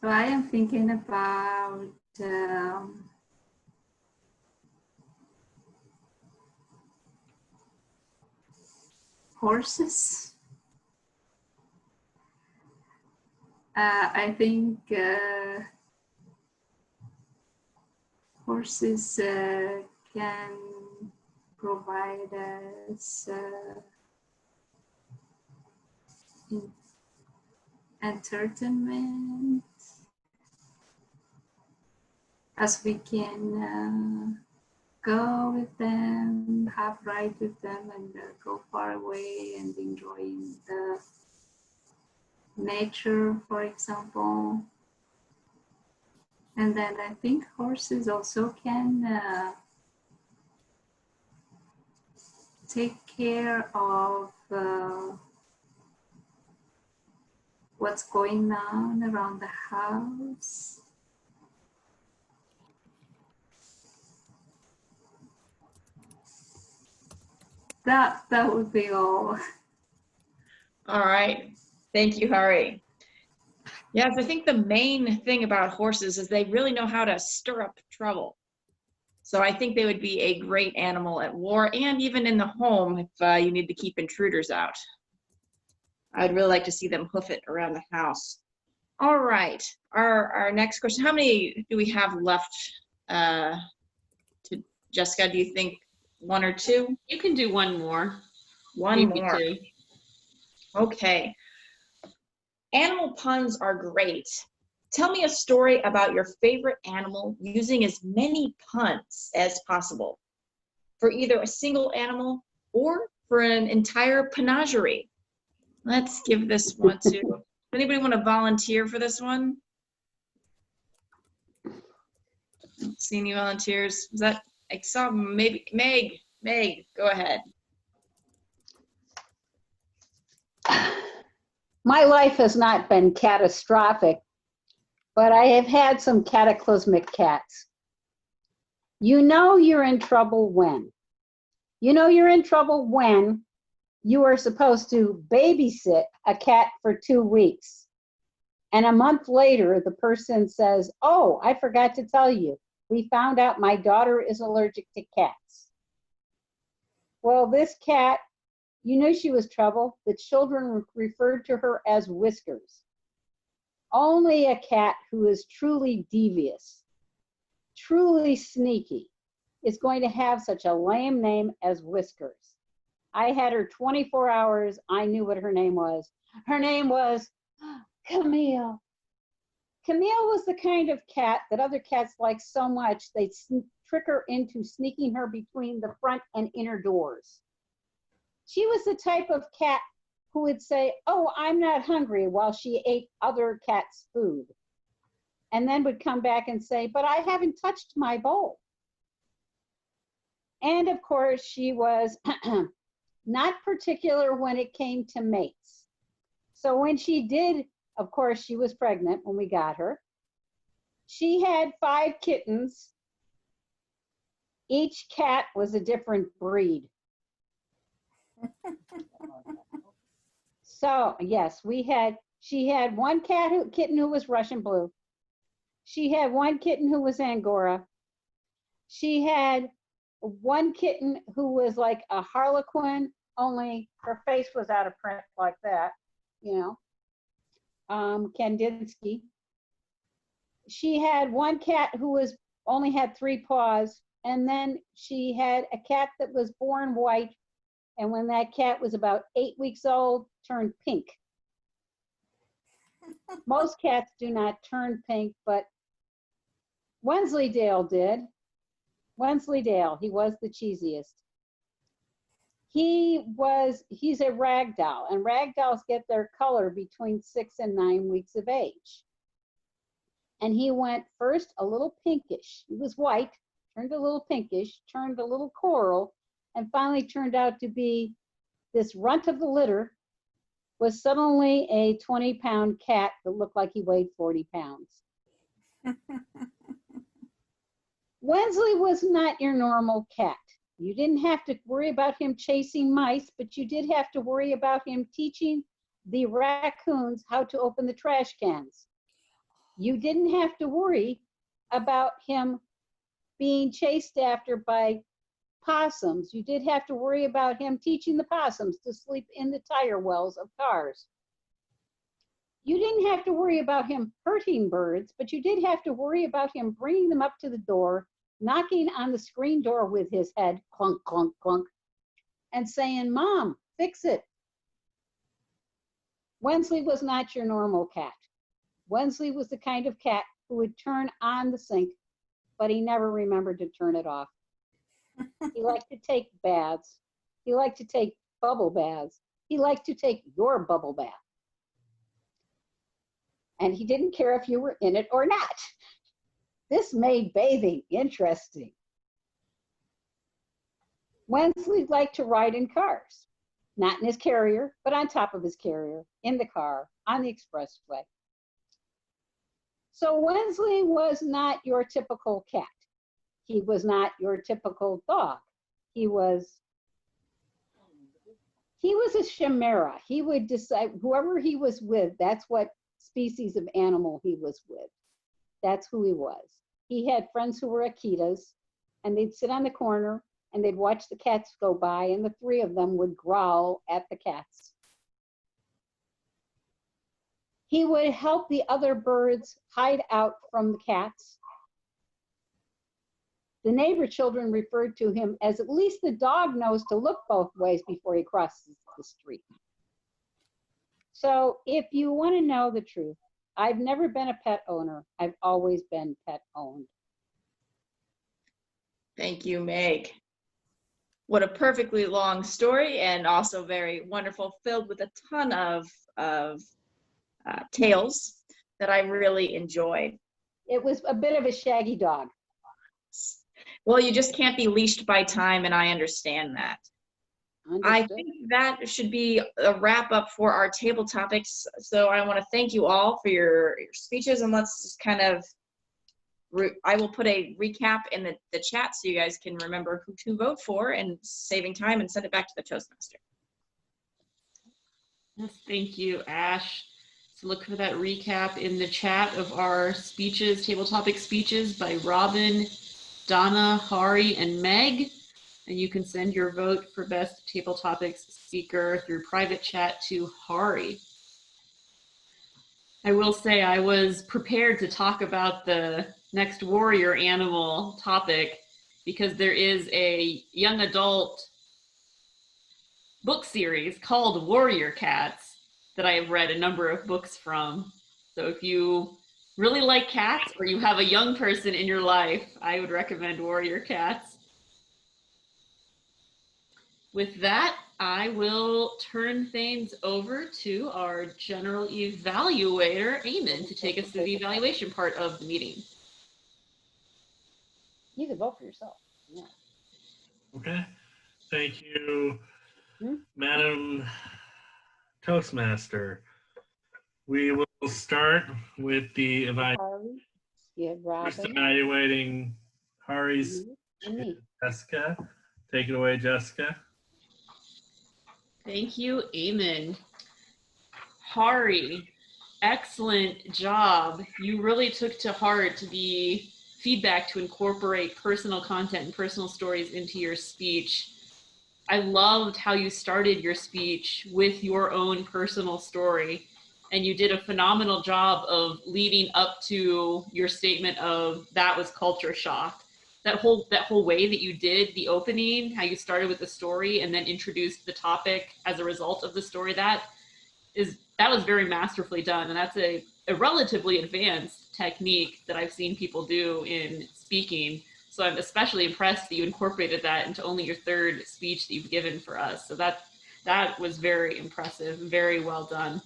So I am thinking about horses. I think horses can provide us entertainment, as we can go with them, have ride with them, and go far away and enjoying the nature, for example. And then I think horses also can take care of what's going on around the house. That would be all. All right, thank you, Hari. Yes, I think the main thing about horses is they really know how to stir up trouble. So I think they would be a great animal at war and even in the home if you need to keep intruders out. I'd really like to see them hoof it around the house. All right, our next question. How many do we have left? Jessica, do you think 1 or 2? You can do one more. One Maybe more. 2. Okay. Animal puns are great. Tell me a story about your favorite animal using as many puns as possible for either a single animal or for an entire menagerie. Let's give this one to, anybody want to volunteer for this one? Don't see any volunteers. Is that, I saw maybe Meg, go ahead. My life has not been catastrophic, but I have had some cataclysmic cats. You know you're in trouble when? You know you're in trouble when you are supposed to babysit a cat for 2 weeks. And a month later, the person says, oh, I forgot to tell you, we found out my daughter is allergic to cats. Well, this cat, you knew she was trouble. The children referred to her as Whiskers. Only a cat who is truly devious, truly sneaky, is going to have such a lame name as Whiskers. I had her 24 hours. I knew what her name was. Her name was Camille. Camille was the kind of cat that other cats like so much, they'd trick her into sneaking her between the front and inner doors. She was the type of cat who would say, oh, I'm not hungry, while she ate other cats' food. And then would come back and say, but I haven't touched my bowl. And of course, she was not particular when it came to mates. So when she did, of course, she was pregnant when we got her. She had 5 kittens. Each cat was a different breed. So yes, she had one kitten who was Russian blue. She had one kitten who was Angora. She had one kitten who was like a Harlequin, only her face was out of print like that, you know, Kandinsky. She had one cat who only had 3 paws, and then she had a cat that was born white, and when that cat was about 8 weeks old, turned pink. Most cats do not turn pink, but Wensleydale did. Wensleydale, he was the cheesiest. He's a ragdoll, and ragdolls get their color between 6 and 9 weeks of age. And he went first a little pinkish. He was white, turned a little pinkish, turned a little coral, and finally turned out to be this runt of the litter, was suddenly a 20-pound cat that looked like he weighed 40 pounds. Wensley was not your normal cat. You didn't have to worry about him chasing mice, but you did have to worry about him teaching the raccoons how to open the trash cans. You didn't have to worry about him being chased after by possums. You did have to worry about him teaching the possums to sleep in the tire wells of cars. You didn't have to worry about him hurting birds, but you did have to worry about him bringing them up to the door, knocking on the screen door with his head, clunk, clunk, clunk, and saying, Mom, fix it. Wensley was not your normal cat. Wensley was the kind of cat who would turn on the sink, but he never remembered to turn it off. He liked to take baths. He liked to take bubble baths. He liked to take your bubble bath. And he didn't care if you were in it or not. This made bathing interesting. Wensley liked to ride in cars, not in his carrier, but on top of his carrier, in the car, on the expressway. So Wensley was not your typical cat. He was not your typical dog. He was a chimera. He would decide, whoever he was with, that's what species of animal he was with. That's who he was. He had friends who were Akitas. and they'd sit on the corner and they'd watch the cats go by, and the three of them would growl at the cats. He would help the other birds hide out from the cats. The neighbor children referred to him as, at least the dog knows to look both ways before he crosses the street. So if you want to know the truth, I've never been a pet owner. I've always been pet owned. Thank you, Meg. What a perfectly long story, and also very wonderful, filled with a ton of tales that I really enjoyed. It was a bit of a shaggy dog. Well, you just can't be leashed by time, and I understand that. I Understood. think that should be a wrap up for our table topics. So I want to thank you all for your speeches, and let's just kind of, I will put a recap in the chat so you guys can remember who to vote for, and saving time, and send it back to the Toastmaster. Yes, thank you, Ash. So look for that recap in the chat of our speeches, table topic speeches by Robin, Donna, Hari, and Meg. And you can send your vote for best table topics speaker through private chat to Hari. I will say I was prepared to talk about the next warrior animal topic because there is a young adult book series called Warrior Cats that I have read a number of books from. So if you really like cats or you have a young person in your life, I would recommend Warrior Cats. With that, I will turn things over to our general evaluator, Eamon, to take us through the evaluation part of the meeting. You can vote for yourself. Yeah. Okay. Thank you, Hmm? Madam Toastmaster. We will start with the Hari, yeah, first Robin, evaluating Hari's you, and me. Jessica. Take it away, Jessica. Thank you, Eamon. Hari, excellent job. You really took to heart the feedback to incorporate personal content and personal stories into your speech. I loved how you started your speech with your own personal story, and you did a phenomenal job of leading up to your statement of that was culture shock. That whole way that you did the opening, how you started with the story and then introduced the topic as a result of the story, that was very masterfully done. And that's a relatively advanced technique that I've seen people do in speaking. So I'm especially impressed that you incorporated that into only your third speech that you've given for us. So that was very impressive, very well done.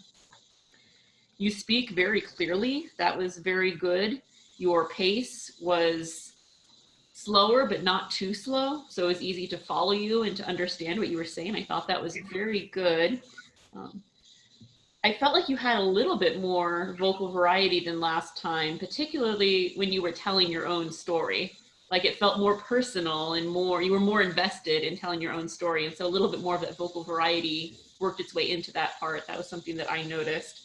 You speak very clearly. That was very good. Your pace was slower, but not too slow. So it was easy to follow you and to understand what you were saying. I thought that was very good. I felt like you had a little bit more vocal variety than last time, particularly when you were telling your own story. Like it felt more personal and you were more invested in telling your own story. And so a little bit more of that vocal variety worked its way into that part. That was something that I noticed.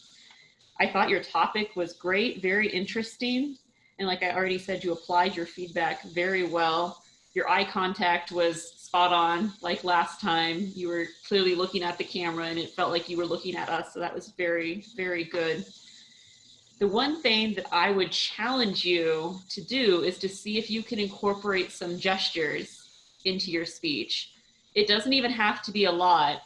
I thought your topic was great, very interesting. And like I already said, you applied your feedback very well. Your eye contact was spot on, like last time. You were clearly looking at the camera and it felt like you were looking at us. So that was very, very good. The one thing that I would challenge you to do is to see if you can incorporate some gestures into your speech. It doesn't even have to be a lot.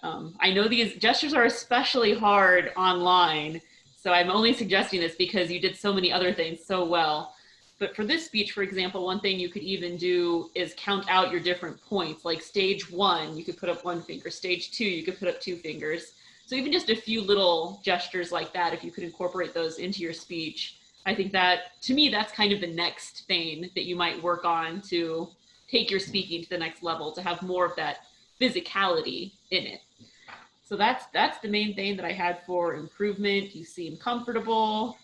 I know these gestures are especially hard online. So I'm only suggesting this because you did so many other things so well. But for this speech, for example, one thing you could even do is count out your different points. Like stage 1, you could put up 1 finger. Stage 2, you could put up 2 fingers. So even just a few little gestures like that, if you could incorporate those into your speech, I think that, to me, that's kind of the next thing that you might work on to take your speaking to the next level, to have more of that physicality in it. So that's the main thing that I had for improvement. You seem comfortable.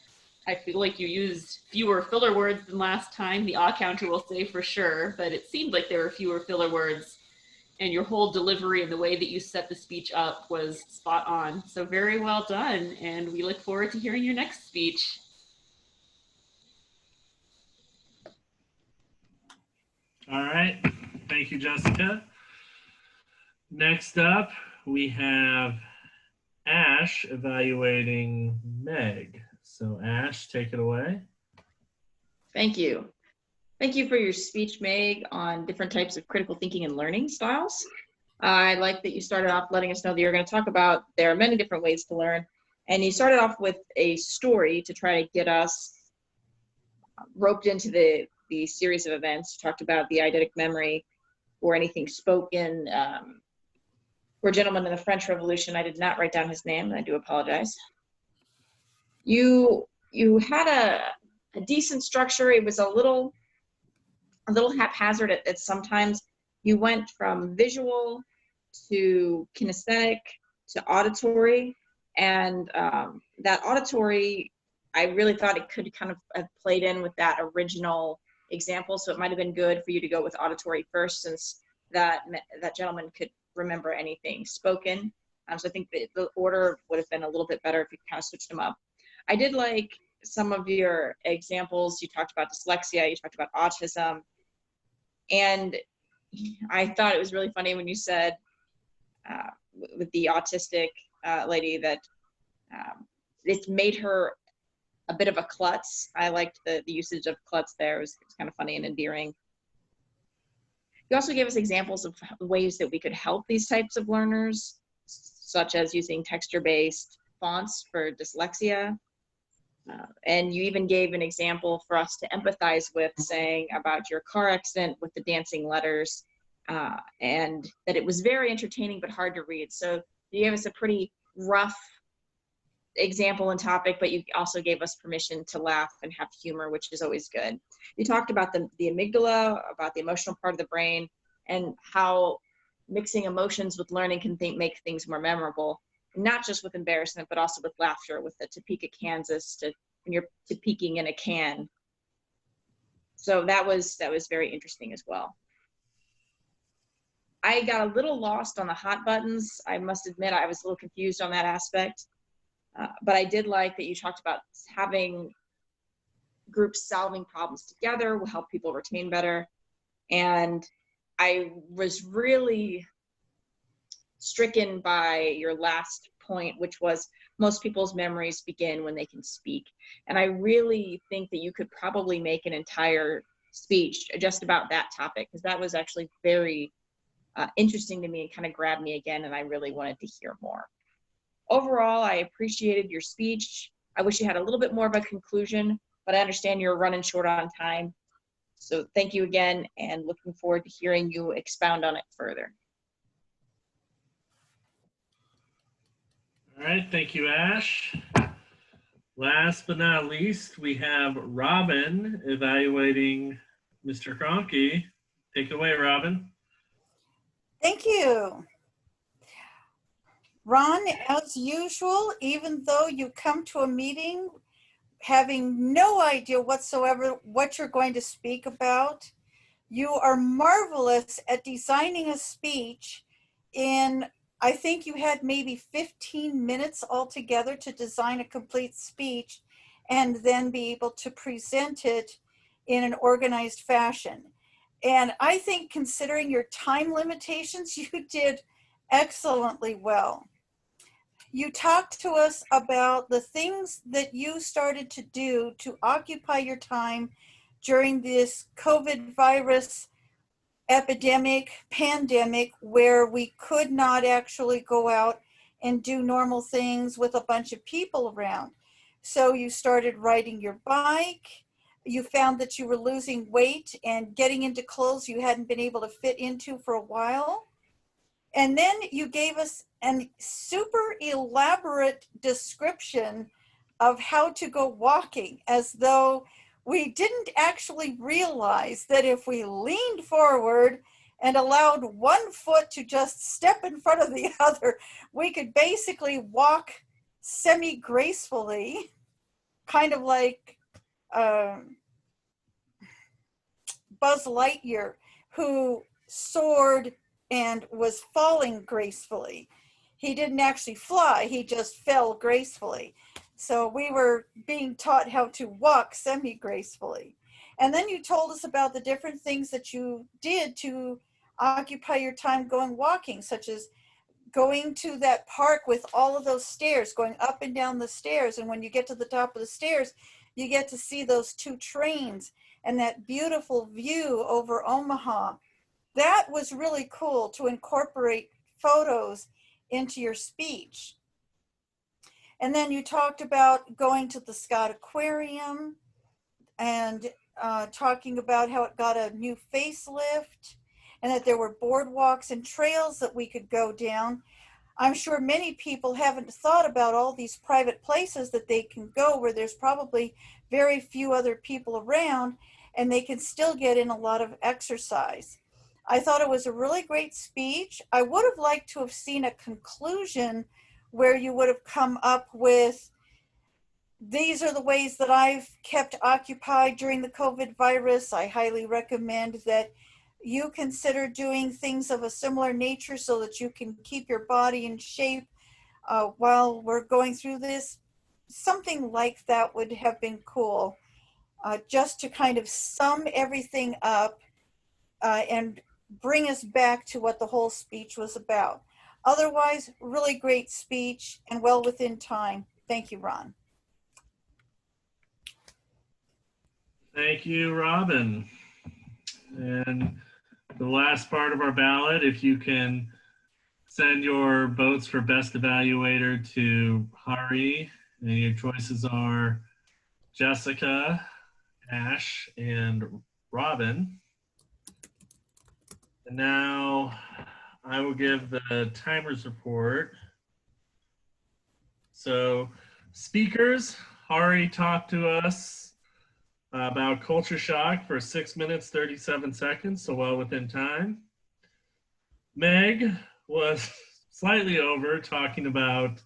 I feel like you used fewer filler words than last time. The counter will say for sure, but it seemed like there were fewer filler words. And your whole delivery and the way that you set the speech up was spot on. So very well done. And we look forward to hearing your next speech. All right. Thank you, Jessica. Next up, we have Ash evaluating Meg. So Ash, take it away. Thank you. Thank you for your speech, Meg, on different types of critical thinking and learning styles. I like that you started off letting us know that you're going to talk about there are many different ways to learn. And you started off with a story to try to get us roped into the series of events. You talked about the eidetic memory or anything spoken. For a gentleman in the French Revolution, I did not write down his name, and I do apologize. You had a decent structure. It was a little haphazard at sometimes. You went from visual to kinesthetic to auditory, and that auditory, I really thought it could kind of have played in with that original example, so it might have been good for you to go with auditory first, since that gentleman could remember anything spoken. So I think the order would have been a little bit better if you kind of switched them up. I did like some of your examples. You talked about dyslexia, you talked about autism, and I thought it was really funny when you said with the autistic lady that it's made her a bit of a klutz. I liked the usage of klutz there. It was kind of funny and endearing. You also gave us examples of ways that we could help these types of learners, such as using texture-based fonts for dyslexia. And you even gave an example for us to empathize with, saying about your car accident with the dancing letters, and that it was very entertaining but hard to read. So you gave us a pretty rough example and topic, but you also gave us permission to laugh and have humor, which is always good. You talked about the amygdala, about the emotional part of the brain, and how mixing emotions with learning can make things more memorable, not just with embarrassment, but also with laughter, with the Topeka, Kansas, when you're Topeking in a can. So that was very interesting as well. I got a little lost on the hot buttons. I must admit, I was a little confused on that aspect. But I did like that you talked about having groups solving problems together will help people retain better. And I was really stricken by your last point, which was most people's memories begin when they can speak. And I really think that you could probably make an entire speech just about that topic, because that was actually very interesting to me and kind of grabbed me again, and I really wanted to hear more. Overall, I appreciated your speech. I wish you had a little bit more of a conclusion, but I understand you're running short on time. So thank you again, and looking forward to hearing you expound on it further. All right, thank you, Ash. Last but not least, we have Robin evaluating Mr. Kroenke. Take it away, Robin. Thank you. Ron, as usual, even though you come to a meeting having no idea whatsoever what you're going to speak about, you are marvelous at designing a speech in, I think you had maybe 15 minutes altogether to design a complete speech and then be able to present it in an organized fashion. And I think, considering your time limitations, you did excellently well. You talked to us about the things that you started to do to occupy your time during this COVID virus pandemic, where we could not actually go out and do normal things with a bunch of people around. So you started riding your bike. You found that you were losing weight and getting into clothes you hadn't been able to fit into for a while. And then you gave us a super elaborate description of how to go walking, as though we didn't actually realize that if we leaned forward and allowed one foot to just step in front of the other, we could basically walk semi-gracefully, kind of like Buzz Lightyear, who soared and was falling gracefully. He didn't actually fly, he just fell gracefully. So we were being taught how to walk semi-gracefully. And then you told us about the different things that you did to occupy your time going walking, such as going to that park with all of those stairs, going up and down the stairs. And when you get to the top of the stairs, you get to see those two trains and that beautiful view over Omaha. That was really cool to incorporate photos into your speech. And then you talked about going to the Scott Aquarium and talking about how it got a new facelift and that there were boardwalks and trails that we could go down. I'm sure many people haven't thought about all these private places that they can go where there's probably very few other people around and they can still get in a lot of exercise. I thought it was a really great speech. I would have liked to have seen a conclusion where you would have come up with, these are the ways that I've kept occupied during the COVID virus. I highly recommend that you consider doing things of a similar nature so that you can keep your body in shape while we're going through this. Something like that would have been cool, just to kind of sum everything up and bring us back to what the whole speech was about. Otherwise, really great speech and well within time. Thank you, Ron. Thank you, Robin. And the last part of our ballot, if you can send your votes for best evaluator to Hari, and your choices are Jessica, Ash, and Robin. And now I will give the timers report. So speakers, Hari talked to us about culture shock for 6 minutes, 37 seconds, so well within time. Meg was slightly over talking about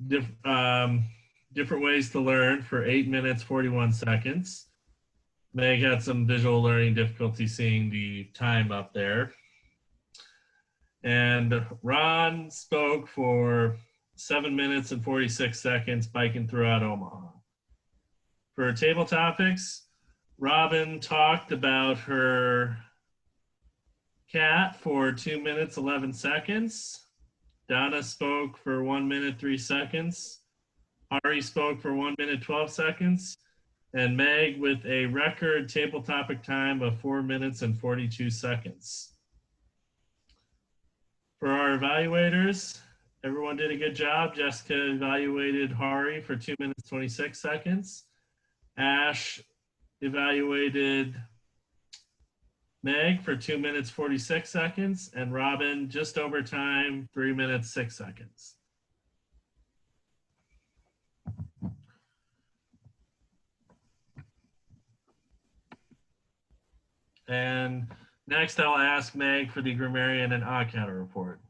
different ways to learn for 8 minutes, 41 seconds. Meg had some visual learning difficulty seeing the time up there. And Ron spoke for 7 minutes and 46 seconds biking throughout Omaha. For table topics, Robin talked about her cat for 2 minutes, 11 seconds. Donna spoke for 1 minute, 3 seconds. Hari spoke for 1 minute, 12 seconds. And Meg with a record table topic time of 4 minutes and 42 seconds. For our evaluators, everyone did a good job. Jessica evaluated Hari for 2 minutes, 26 seconds. Ash evaluated Meg for 2 minutes, 46 seconds. And Robin just over time, 3 minutes, 6 seconds. And next I'll ask Meg for the grammarian and odd counter report.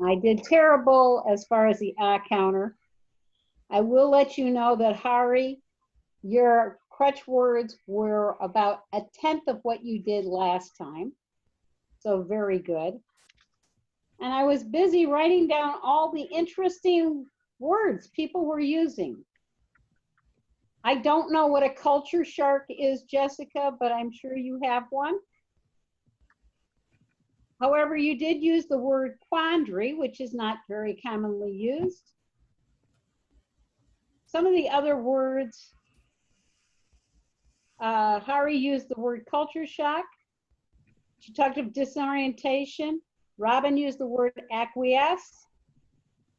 I did terrible as far as the odd counter. I will let you know that Hari, your crutch words were about 1/10 of what you did last time. So very good. And I was busy writing down all the interesting words people were using. I don't know what a culture shark is, Jessica, but I'm sure you have one. However, you did use the word quandary, which is not very commonly used. Some of the other words, Hari used the word culture shock. She talked of disorientation. Robin used the word acquiesce.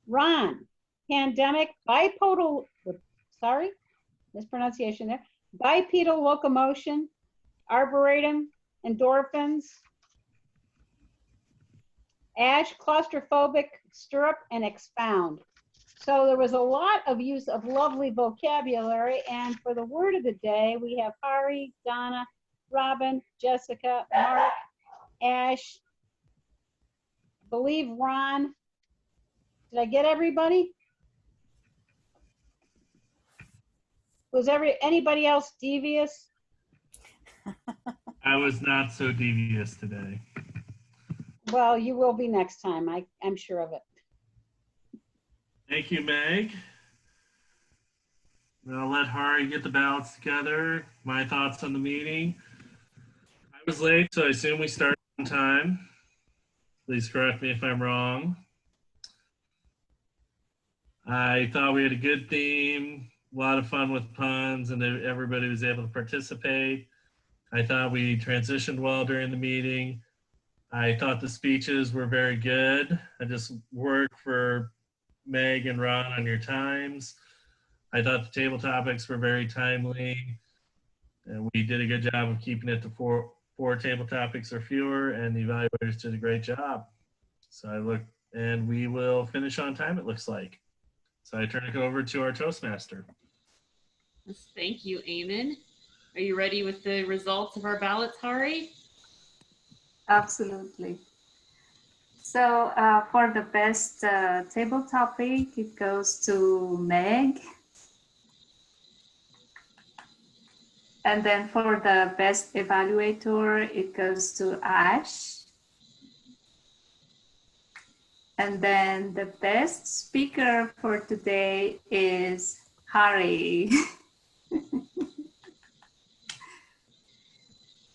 Ron, pandemic, bipedal, sorry, mispronunciation there. Bipedal locomotion, arboretum, endorphins. Ash, claustrophobic, stirrup, and expound. So there was a lot of use of lovely vocabulary. And for the word of the day, we have Hari, Donna, Robin, Jessica, Mark, Ash, I believe Ron. Did I get everybody? Was anybody else devious? I was not so devious today. Well, you will be next time. I'm sure of it. Thank you, Meg. I'll let Hari get the ballots together. My thoughts on the meeting. I was late, so I assume we started on time. Please correct me if I'm wrong. I thought we had a good theme, a lot of fun with puns, and everybody was able to participate. I thought we transitioned well during the meeting. I thought the speeches were very good. I just worked for Meg and Ron on your times. I thought the table topics were very timely, and we did a good job of keeping it to four table topics or fewer, and the evaluators did a great job. So and we will finish on time, it looks like. So I turn it over to our Toastmaster. Yes, thank you, Eamon. Are you ready with the results of our ballots, Hari? Absolutely. So for the best table topic, it goes to Meg. And then for the best evaluator, it goes to Ash. And then the best speaker for today is Hari.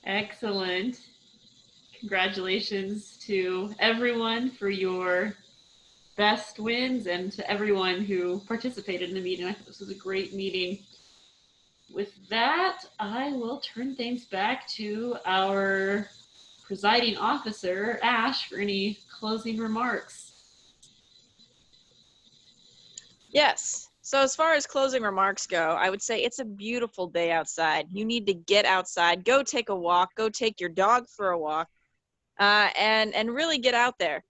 Excellent. Congratulations to everyone for your best wins and to everyone who participated in the meeting. I thought this was a great meeting. With that, I will turn things back to our presiding officer, Ash, for any closing remarks. Yes. So as far as closing remarks go, I would say it's a beautiful day outside. You need to get outside, go take a walk, go take your dog for a walk, and really get out there.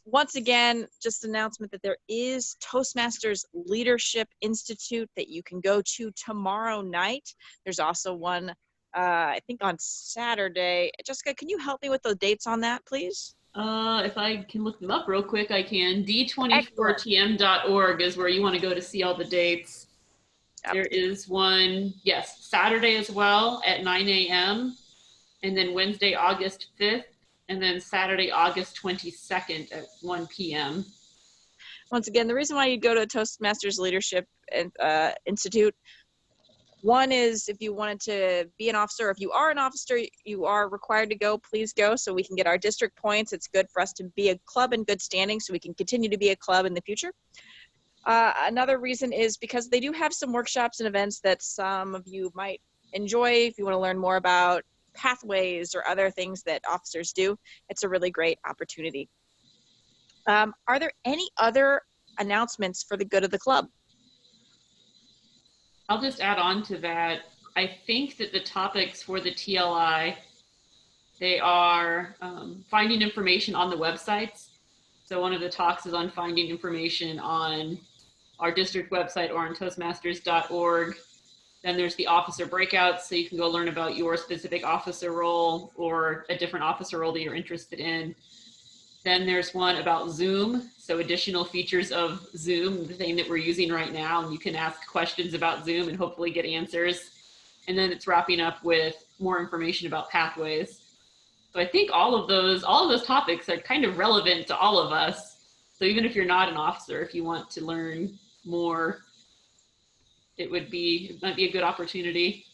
Once again, just an announcement that there is Toastmasters Leadership Institute that you can go to tomorrow night. There's also one, I think on Saturday. Jessica, can you help me with the dates on that, please? If I can look them up real quick, I can. d24tm.org is where you want to go to see all the dates. Yep. There is one, yes, Saturday as well at 9 a.m. and then Wednesday, August 5th, and then Saturday, August 22nd at 1 p.m. Once again, the reason why you go to Toastmasters Leadership Institute, one is if you wanted to be an officer, if you are an officer, you are required to go, please go so we can get our district points. It's good for us to be a club in good standing so we can continue to be a club in the future. Another reason is because they do have some workshops and events that some of you might enjoy if you want to learn more about pathways or other things that officers do. It's a really great opportunity. Are there any other announcements for the good of the club? I'll just add on to that. I think that the topics for the TLI, they are finding information on the websites. So one of the talks is on finding information on our district website or on toastmasters.org. Then there's the officer breakouts, so you can go learn about your specific officer role or a different officer role that you're interested in. Then there's one about Zoom, so additional features of Zoom, the thing that we're using right now, and you can ask questions about Zoom and hopefully get answers. And then it's wrapping up with more information about pathways. So I think all of those topics are kind of relevant to all of us. So even if you're not an officer, if you want to learn more, it might be a good opportunity.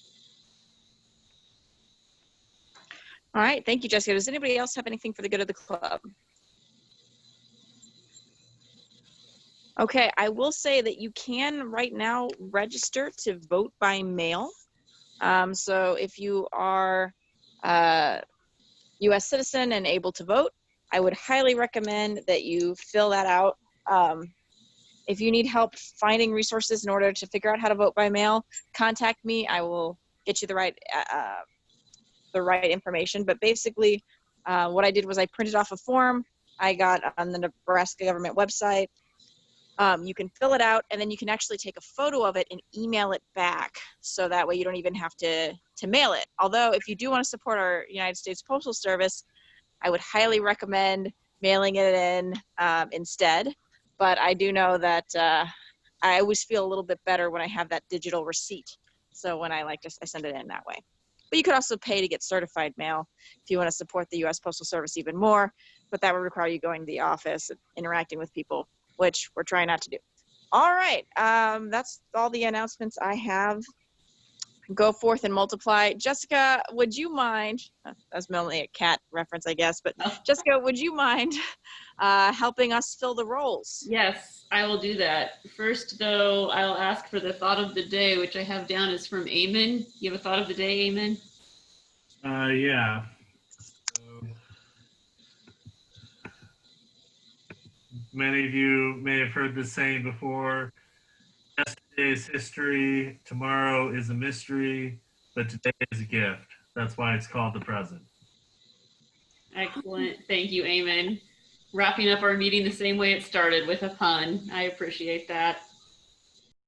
All right, thank you, Jessica. Does anybody else have anything for the good of the club? Okay, I will say that you can right now register to vote by mail. So if you are a U.S. citizen and able to vote, I would highly recommend that you fill that out. If you need help finding resources in order to figure out how to vote by mail, contact me. I will get you the right information. But basically, what I did was I printed off a form I got on the Nebraska government website. You can fill it out, and then you can actually take a photo of it and email it back. So that way you don't even have to mail it. Although if you do want to support our United States Postal Service, I would highly recommend mailing it in instead. But I do know that I always feel a little bit better when I have that digital receipt. So when I send it in that way. But you could also pay to get certified mail if you want to support the U.S. Postal Service even more. But that would require you going to the office and interacting with people. which we're trying not to do. All right, that's all the announcements I have. Go forth and multiply. Jessica, would you mind, that's mainly a cat reference, I guess, but Jessica, would you mind helping us fill the roles? Yes, I will do that. First, though, I'll ask for the thought of the day, which I have down is from Eamon. You have a thought of the day, Eamon? Yeah. So, many of you may have heard this saying before. Yesterday is history, tomorrow is a mystery, but today is a gift. That's why it's called the present. Excellent. Thank you, Eamon. Wrapping up our meeting the same way it started, with a pun. I appreciate that.